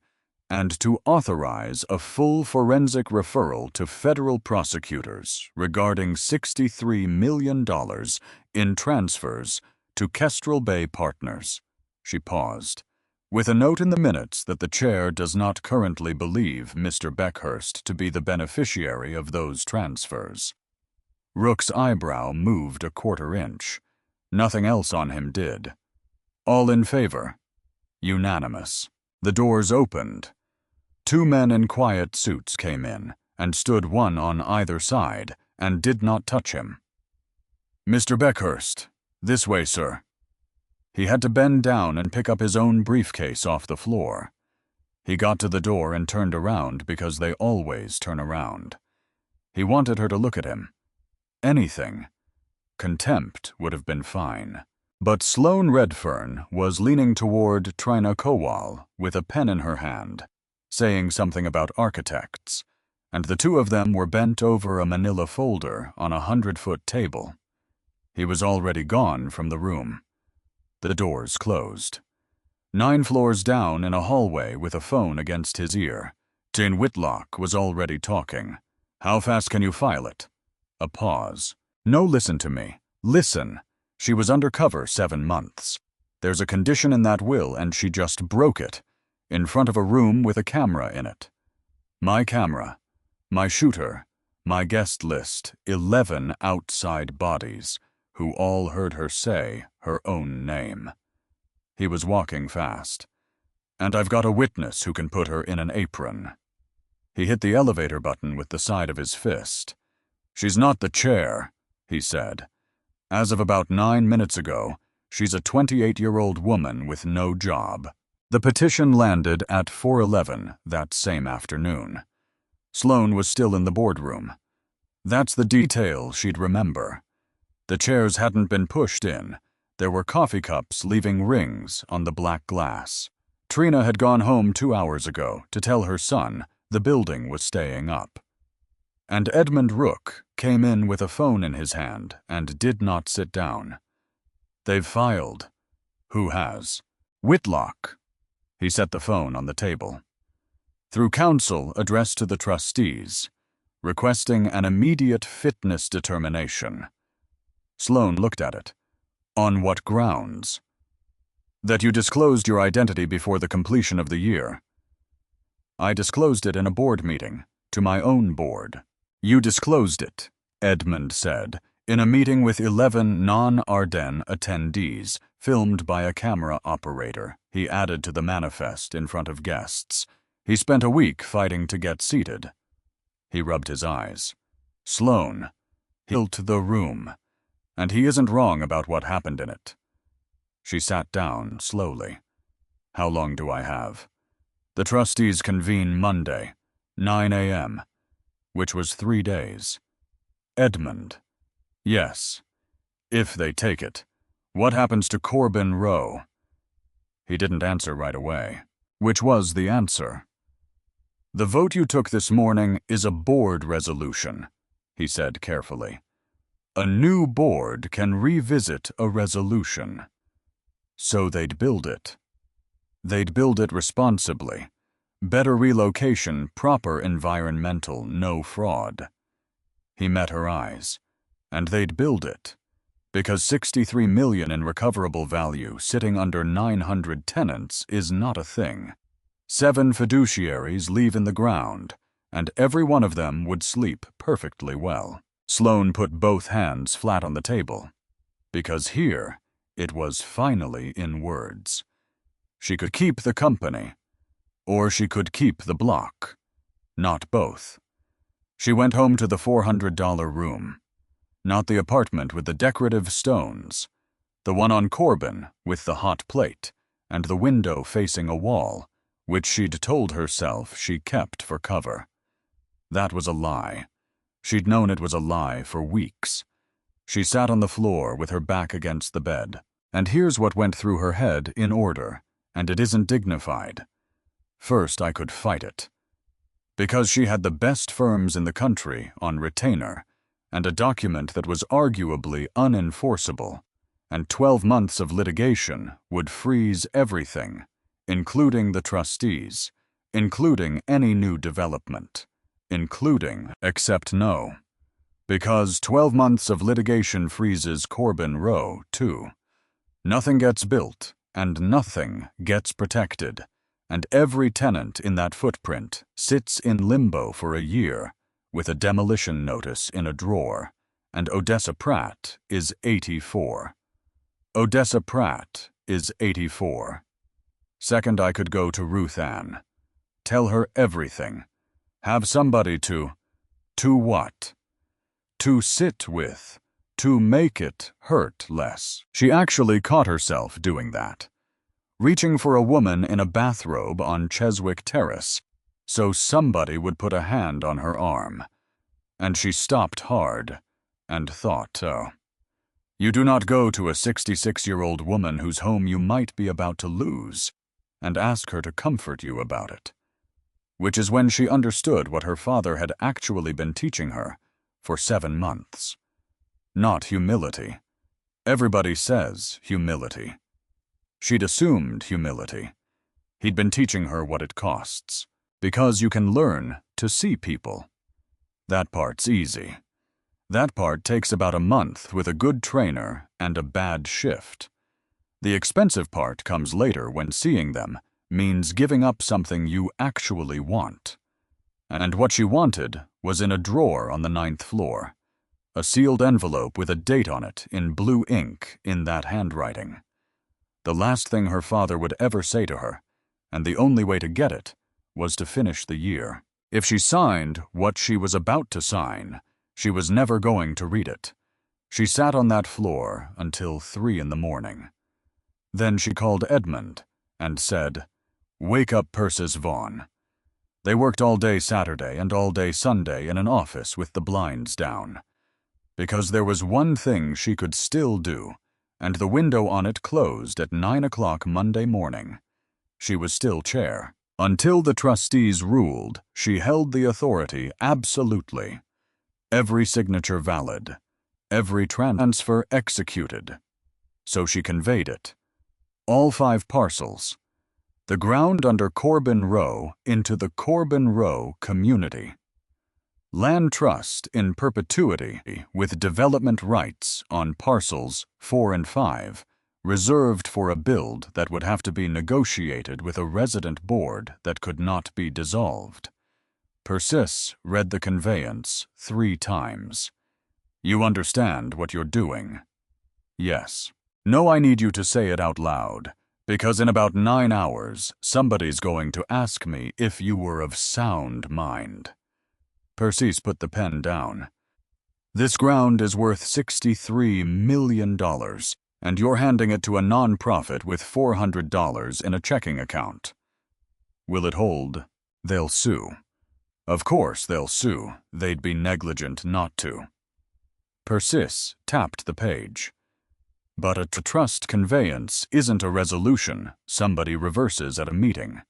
and to authorize a full forensic referral to federal prosecutors regarding $63 million in transfers to Kestrel Bay Partners. She paused, with a note in the minutes that the chair does not currently believe Mr. Beckhurst to be the beneficiary of those transfers. Rook's eyebrow moved a 1/4 inch. Nothing else on him did. All in favor? Unanimous. The doors opened. 2 men in quiet suits came in and stood one on either side and did not touch him. "Mr. Beckhurst, this way, sir." He had to bend down and pick up his own briefcase off the floor. He got to the door and turned around because they always turn around. He wanted her to look at him. Anything. Contempt would have been fine. But Sloane Redfern was leaning toward Trina Kowal with a pen in her hand, saying something about architects, and the 2 of them were bent over a manila folder on a 100-foot table. He was already gone from the room. The doors closed. 9 floors down in a hallway with a phone against his ear, Jane Whitlock was already talking. "How fast can you file it?" A pause. "No, listen to me. Listen. She was undercover 7 months. There's a condition in that will, and she just broke it, in front of a room with a camera in it. My camera, my shooter, my guest list, 11 outside bodies, who all heard her say her own name. He was walking fast. And I've got a witness who can put her in an apron. He hit the elevator button with the side of his fist. She's not the chair, he said. As of about 9 minutes ago, she's a 28-year-old woman with no job. The petition landed at 4:11 that same afternoon. Sloane was still in the boardroom. That's the detail she'd remember. The chairs hadn't been pushed in. There were coffee cups leaving rings on the black glass. Trina had gone home 2 hours ago to tell her son the building was staying up. And Edmund Rook came in with a phone in his hand and did not sit down. They've filed. Who has? Whitlock. He set the phone on the table. Through counsel addressed to the trustees, requesting an immediate fitness determination. Sloane looked at it. On what grounds? That you disclosed your identity before the completion of the year. I disclosed it in a board meeting, to my own board. You disclosed it, Edmund said, in a meeting with 11 non-Ardennes attendees, filmed by a camera operator. He added to the manifest in front of guests. He spent a week fighting to get seated. He rubbed his eyes. Sloane. He built the room, and he isn't wrong about what happened in it. She sat down slowly. How long do I have? The trustees convene Monday, 9 a.m., which was 3 days. Edmund. Yes. If they take it. What happens to Corbin Rowe? He didn't answer right away. Which was the answer? The vote you took this morning is a board resolution, he said carefully. A new board can revisit a resolution. So they'd build it. They'd build it responsibly. Better relocation, proper environmental, no fraud. He met her eyes. And they'd build it. Because $63 million in recoverable value sitting under 900 tenants is not a thing. 7 fiduciaries leave in the ground, and every one of them would sleep perfectly well. Sloane put both hands flat on the table. Because here, it was finally in words. She could keep the company, or she could keep the block. Not both. She went home to the $400 room. Not the apartment with the decorative stones. The one on Corbin with the hot plate, and the window facing a wall, which she'd told herself she kept for cover. That was a lie. She'd known it was a lie for weeks. She sat on the floor with her back against the bed. And here's what went through her head in order, and it isn't dignified. First, I could fight it. Because she had the best firms in the country on retainer, and a document that was arguably unenforceable, and 12 months of litigation would freeze everything, including the trustees, including any new development, including, except no. Because 12 months of litigation freezes Corbin Rowe, too. Nothing gets built, and nothing gets protected, and every tenant in that footprint sits in limbo for a year, with a demolition notice in a drawer, and Odessa Pratt is 84. Odessa Pratt is 84. Second, I could go to Ruth Ann. Tell her everything. Have somebody to what? To sit with. To make it hurt less. She actually caught herself doing that. Reaching for a woman in a bathrobe on Cheswick Terrace, so somebody would put a hand on her arm. And she stopped hard, and thought, oh. You do not go to a 66-year-old woman whose home you might be about to lose, and ask her to comfort you about it. Which is when she understood what her father had actually been teaching her for 7 months. Not humility. Everybody says humility. She'd assumed humility. He'd been teaching her what it costs. Because you can learn to see people. That part's easy. That part takes about a month with a good trainer and a bad shift. The expensive part comes later when seeing them means giving up something you actually want. And what she wanted was in a drawer on the 9th floor. A sealed envelope with a date on it in blue ink in that handwriting. The last thing her father would ever say to her, and the only way to get it was to finish the year. If she signed what she was about to sign, she was never going to read it. She sat on that floor until 3 in the morning. Then she called Edmund and said, "Wake up Persis Vaughn." They worked all day Saturday and all day Sunday in an office with the blinds down. Because there was one thing she could still do, and the window on it closed at 9 o'clock Monday morning. She was still chair. Until the trustees ruled, she held the authority absolutely. Every signature valid. Every transfer executed. So she conveyed it. All 5 parcels. The ground under Corbin Row into the Corbin Row community. Land trust in perpetuity with development rights on parcels 4 and 5, reserved for a build that would have to be negotiated with a resident board that could not be dissolved. Persis read the conveyance 3 times. "You understand what you're doing?" "Yes." "No, I need you to say it out loud, because in about 9 hours, somebody's going to ask me if you were of sound mind." Persis put the pen down. "This ground is worth $63 million, and you're handing it to a non-profit with $400 in a checking account. Will it hold?" "They'll sue." "Of course they'll sue. They'd be negligent not to." Persis tapped the page. "But a trust conveyance isn't a resolution somebody reverses at a meeting.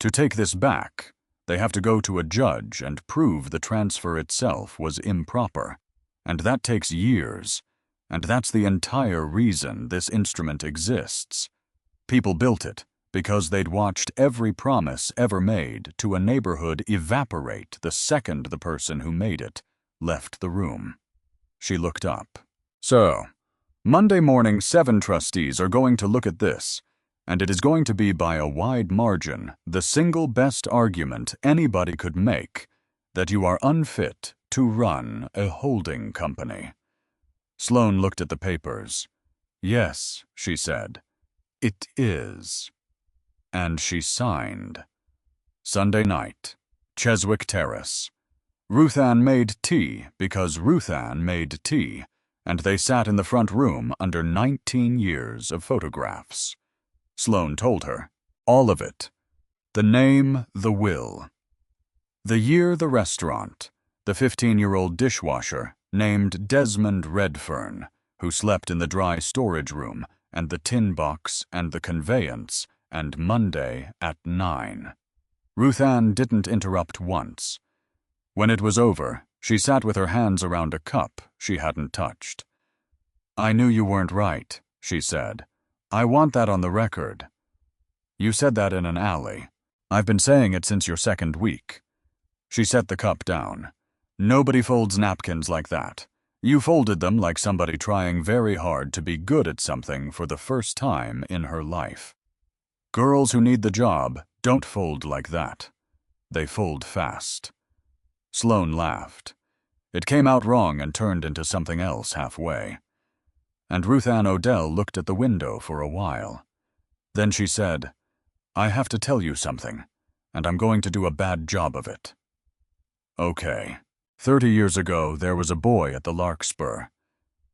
To take this back, they have to go to a judge and prove the transfer itself was improper, and that takes years, and that's the entire reason this instrument exists. People built it because they'd watched every promise ever made to a neighborhood evaporate the second the person who made it left the room." She looked up. "So, Monday morning 7 trustees are going to look at this, and it is going to be by a wide margin the single best argument anybody could make that you are unfit to run a holding company." Sloane looked at the papers. "Yes," she said, "it is." And she signed. Sunday night, Cheswick Terrace. Ruth Ann made tea because Ruth Ann made tea, and they sat in the front room under 19 years of photographs. Sloane told her. All of it. The name, the will. The year, the restaurant. The 15-year-old dishwasher named Desmond Redfern, who slept in the dry storage room, and the tin box and the conveyance, and Monday at 9. Ruth Ann didn't interrupt once. When it was over, she sat with her hands around a cup she hadn't touched. "I knew you weren't right," she said. "I want that on the record. You said that in an alley. I've been saying it since your 2nd week." She set the cup down. "Nobody folds napkins like that. You folded them like somebody trying very hard to be good at something for the first time in her life. Girls who need the job don't fold like that. They fold fast." Sloane laughed. It came out wrong and turned into something else halfway. And Ruth Ann Odell looked at the window for a while. Then she said, "I have to tell you something, and I'm going to do a bad job of it." "Okay. 30 years ago, there was a boy at the Larkspur."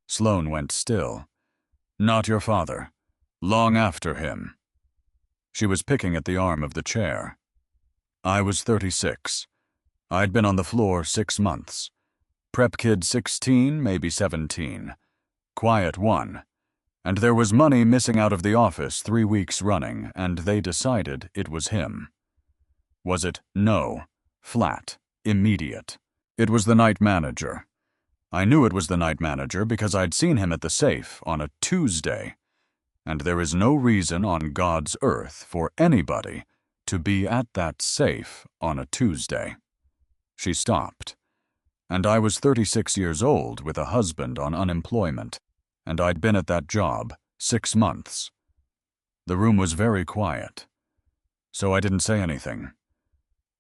Sloane went still. "Not your father. Long after him." She was picking at the arm of the chair. "I was 36. I'd been on the floor 6 months. Prep kid 16, maybe 17. Quiet one. And there was money missing out of the office 3 weeks running, and they decided it was him." "Was it?" "No. Flat. Immediate. It was the night manager. I knew it was the night manager because I'd seen him at the safe on a Tuesday. And there is no reason on God's earth for anybody to be at that safe on a Tuesday." She stopped. "And I was 36 years old with a husband on unemployment, and I'd been at that job 6 months. The room was very quiet, so I didn't say anything.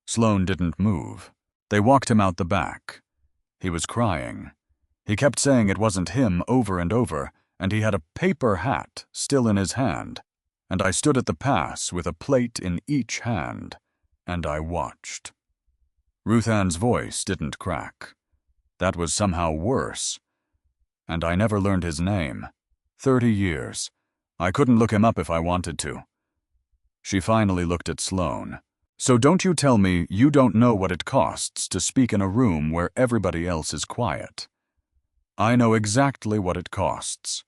Sloan didn't move. They walked him out the back. He was crying. He kept saying it wasn't him over and over, and he had a paper hat still in his hand, and I stood at the pass with a plate in each hand, and I watched. Ruth Ann's voice didn't crack. That was somehow worse. And I never learned his name. 30 years. I couldn't look him up if I wanted to. She finally looked at Sloan. So don't you tell me you don't know what it costs to speak in a room where everybody else is quiet. I know exactly what it costs.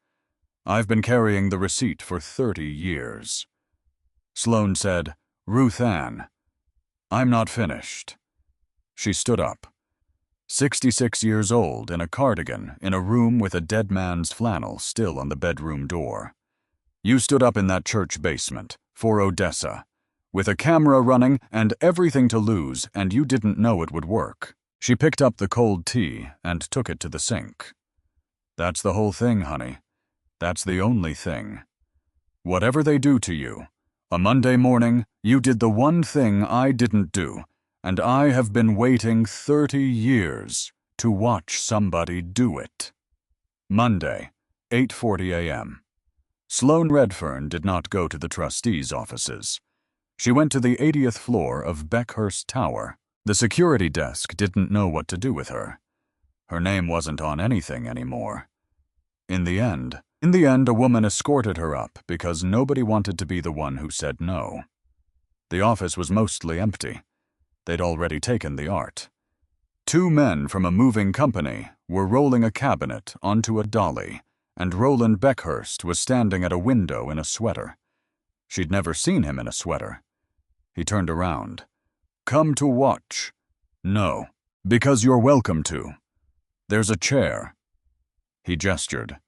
I've been carrying the receipt for 30 years. Sloan said, Ruth Ann, I'm not finished. She stood up. 66 years old, in a cardigan, in a room with a dead man's flannel still on the bedroom door. You stood up in that church basement, for Odessa, with a camera running and everything to lose, and you didn't know it would work. She picked up the cold tea and took it to the sink. That's the whole thing, honey. That's the only thing. Whatever they do to you, a Monday morning, you did the one thing I didn't do, and I have been waiting 30 years to watch somebody do it. Monday, 8:40 a.m. Sloan Redfern did not go to the trustees' offices. She went to the 80th floor of Beckhurst Tower. The security desk didn't know what to do with her. Her name wasn't on anything anymore. In the end, a woman escorted her up because nobody wanted to be the one who said no. The office was mostly empty. They'd already taken the art. 2 men from a moving company were rolling a cabinet onto a dolly, and Roland Beckhurst was standing at a window in a sweater. She'd never seen him in a sweater. He turned around. Come to watch. No, because you're welcome to. There's a chair. He gestured.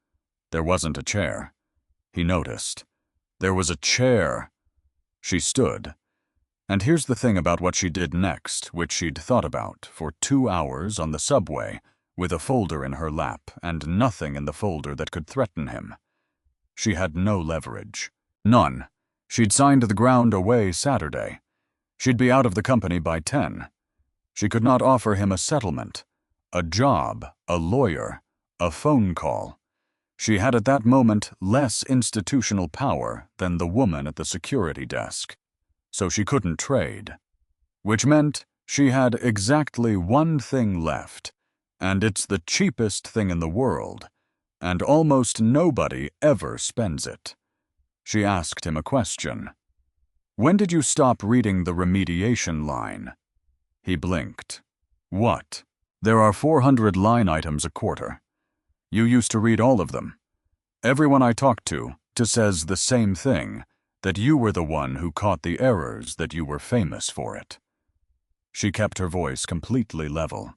There wasn't a chair. He noticed. There was a chair. She stood. And here's the thing about what she did next, which she'd thought about for 2 hours on the subway, with a folder in her lap and nothing in the folder that could threaten him. She had no leverage. None. She'd signed the ground away Saturday. She'd be out of the company by 10. She could not offer him a settlement, a job, a lawyer, a phone call. She had at that moment less institutional power than the woman at the security desk, so she couldn't trade. Which meant she had exactly one thing left, and it's the cheapest thing in the world, and almost nobody ever spends it. She asked him a question. When did you stop reading the remediation line? He blinked. What? There are 400 line items a quarter. You used to read all of them. Everyone I talked to says the same thing, that you were the one who caught the errors, that you were famous for it. She kept her voice completely level.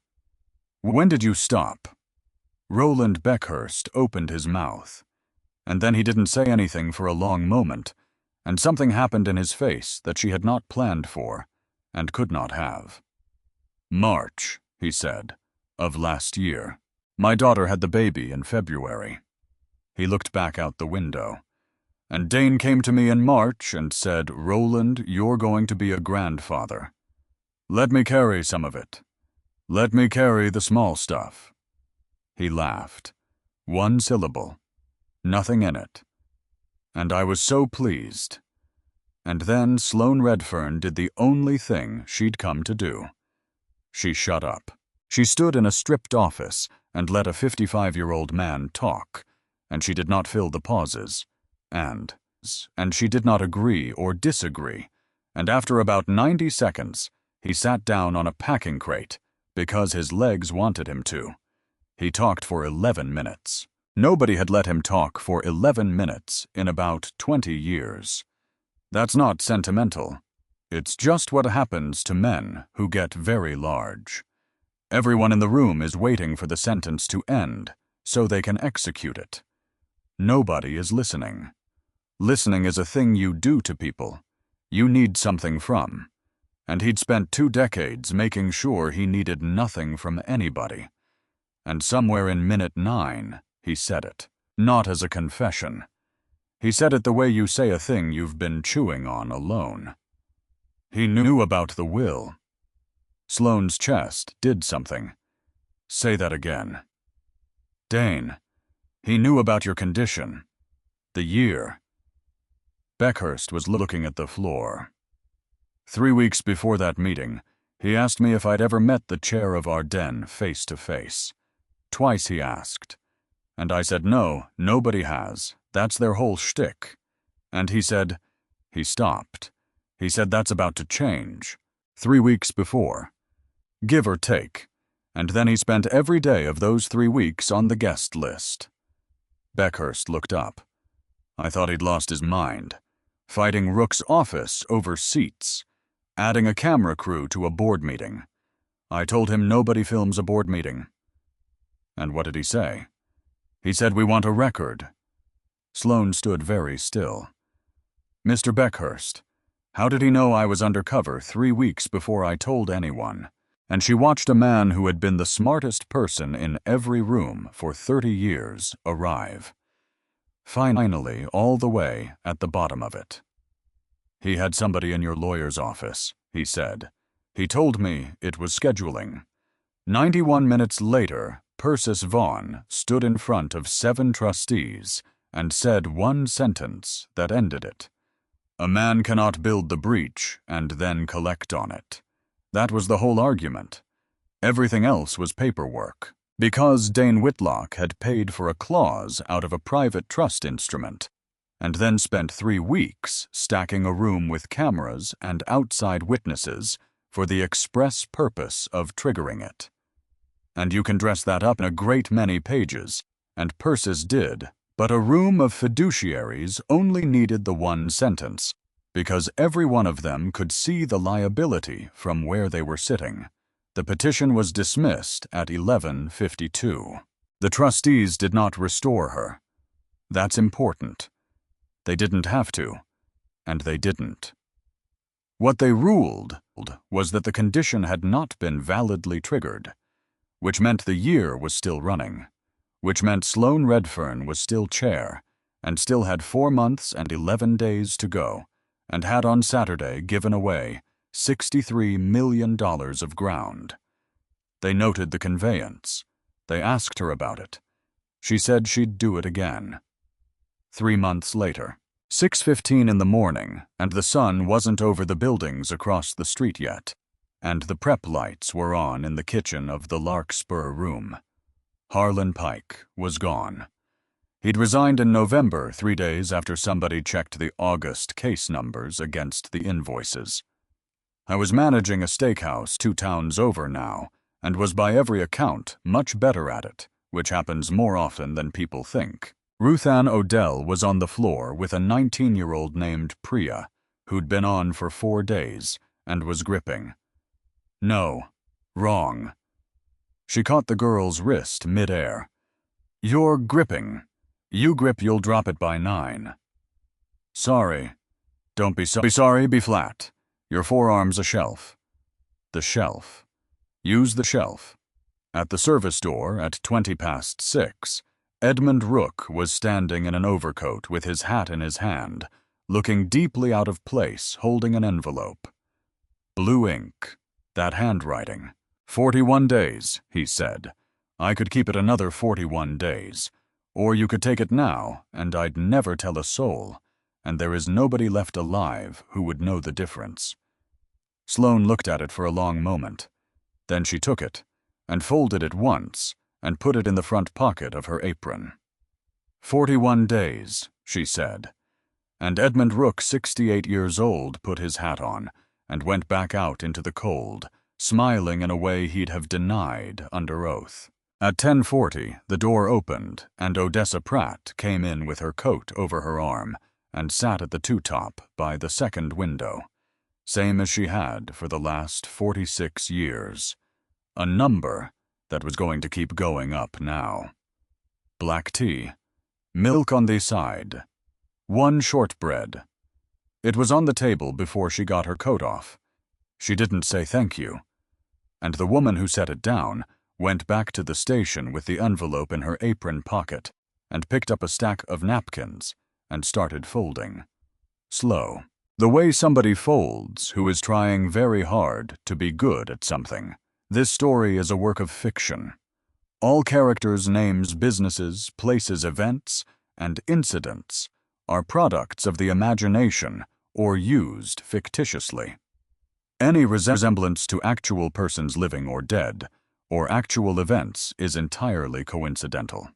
When did you stop? Roland Beckhurst opened his mouth, and then he didn't say anything for a long moment, and something happened in his face that she had not planned for and could not have. March, he said, of last year. My daughter had the baby in February. He looked back out the window. And Dane came to me in March and said, Roland, you're going to be a grandfather. Let me carry some of it. Let me carry the small stuff. He laughed. 1 syllable. Nothing in it. And I was so pleased. And then Sloan Redfern did the only thing she'd come to do. She shut up. She stood in a stripped office and let a 55-year-old man talk, and she did not fill the pauses. And she did not agree or disagree, and after about 90 seconds, he sat down on a packing crate because his legs wanted him to. He talked for 11 minutes. Nobody had let him talk for 11 minutes in about 20 years. That's not sentimental. It's just what happens to men who get very large. Everyone in the room is waiting for the sentence to end so they can execute it. Nobody is listening. Listening is a thing you do to people. You need something from. And he'd spent 2 decades making sure he needed nothing from anybody. And somewhere in minute 9, he said it. Not as a confession. He said it the way you say a thing you've been chewing on alone. He knew about the will. Sloane's chest did something. Say that again. Dane, he knew about your condition. The year. Beckhurst was looking at the floor. 3 weeks before that meeting, he asked me if I'd ever met the chair of Ardennes face to face. Twice he asked. And I said no, nobody has. That's their whole shtick. And he said, he stopped. He said that's about to change. 3 weeks before. Give or take. And then he spent every day of those 3 weeks on the guest list. Beckhurst looked up. I thought he'd lost his mind. Fighting Rook's office over seats. Adding a camera crew to a board meeting. I told him nobody films a board meeting. And what did he say? He said we want a record. Sloane stood very still. Mr. Beckhurst, how did he know I was undercover 3 weeks before I told anyone? And she watched a man who had been the smartest person in every room for 30 years arrive. Finally, all the way at the bottom of it. He had somebody in your lawyer's office, he said. He told me it was scheduling. 91 minutes later, Persis Vaughn stood in front of 7 trustees and said one sentence that ended it. A man cannot build the breach and then collect on it. That was the whole argument. Everything else was paperwork. Because Dane Whitlock had paid for a clause out of a private trust instrument, and then spent 3 weeks stacking a room with cameras and outside witnesses for the express purpose of triggering it. And you can dress that up in a great many pages, and Persis did, but a room of fiduciaries only needed the one sentence, because every one of them could see the liability from where they were sitting. The petition was dismissed at 11:52. The trustees did not restore her. That's important. They didn't have to, and they didn't. What they ruled was that the condition had not been validly triggered, which meant the year was still running, which meant Sloane Redfern was still chair, and still had 4 months and 11 days to go, and had on Saturday given away $63 million of ground. They noted the conveyance. They asked her about it. She said she'd do it again. 3 months later, 6:15 in the morning, and the sun wasn't over the buildings across the street yet, and the prep lights were on in the kitchen of the Larkspur room. Harlan Pike was gone. He'd resigned in November, 3 days after somebody checked the August case numbers against the invoices. I was managing a steakhouse 2 towns over now, and was by every account much better at it, which happens more often than people think. Ruth Ann Odell was on the floor with a 19-year-old named Priya, who'd been on for 4 days, and was gripping. No, wrong. She caught the girl's wrist mid-air. You're gripping. You grip, you'll drop it by 9. Sorry. Don't be sorry, be flat. Your forearm's a shelf. The shelf. Use the shelf. At the service door at 6:20, Edmund Rook was standing in an overcoat with his hat in his hand, looking deeply out of place, holding an envelope. Blue ink. That handwriting. 41 days, he said. I could keep it another 41 days. Or you could take it now, and I'd never tell a soul, and there is nobody left alive who would know the difference. Sloane looked at it for a long moment. Then she took it, and folded it once, and put it in the front pocket of her apron. 41 days, she said. And Edmund Rook, 68 years old, put his hat on, and went back out into the cold, smiling in a way he'd have denied under oath. At 10:40, the door opened, and Odessa Pratt came in with her coat over her arm, and sat at the two-top by the second window, same as she had for the last 46 years. A number that was going to keep going up now. Black tea. Milk on the side. 1 shortbread. It was on the table before she got her coat off. She didn't say thank you. And the woman who set it down went back to the station with the envelope in her apron pocket and picked up a stack of napkins and started folding. Slow. The way somebody folds who is trying very hard to be good at something. This story is a work of fiction. All characters' names, businesses, places, events, and incidents are products of the imagination or used fictitiously. Any resemblance to actual persons living or dead, or actual events is entirely coincidental.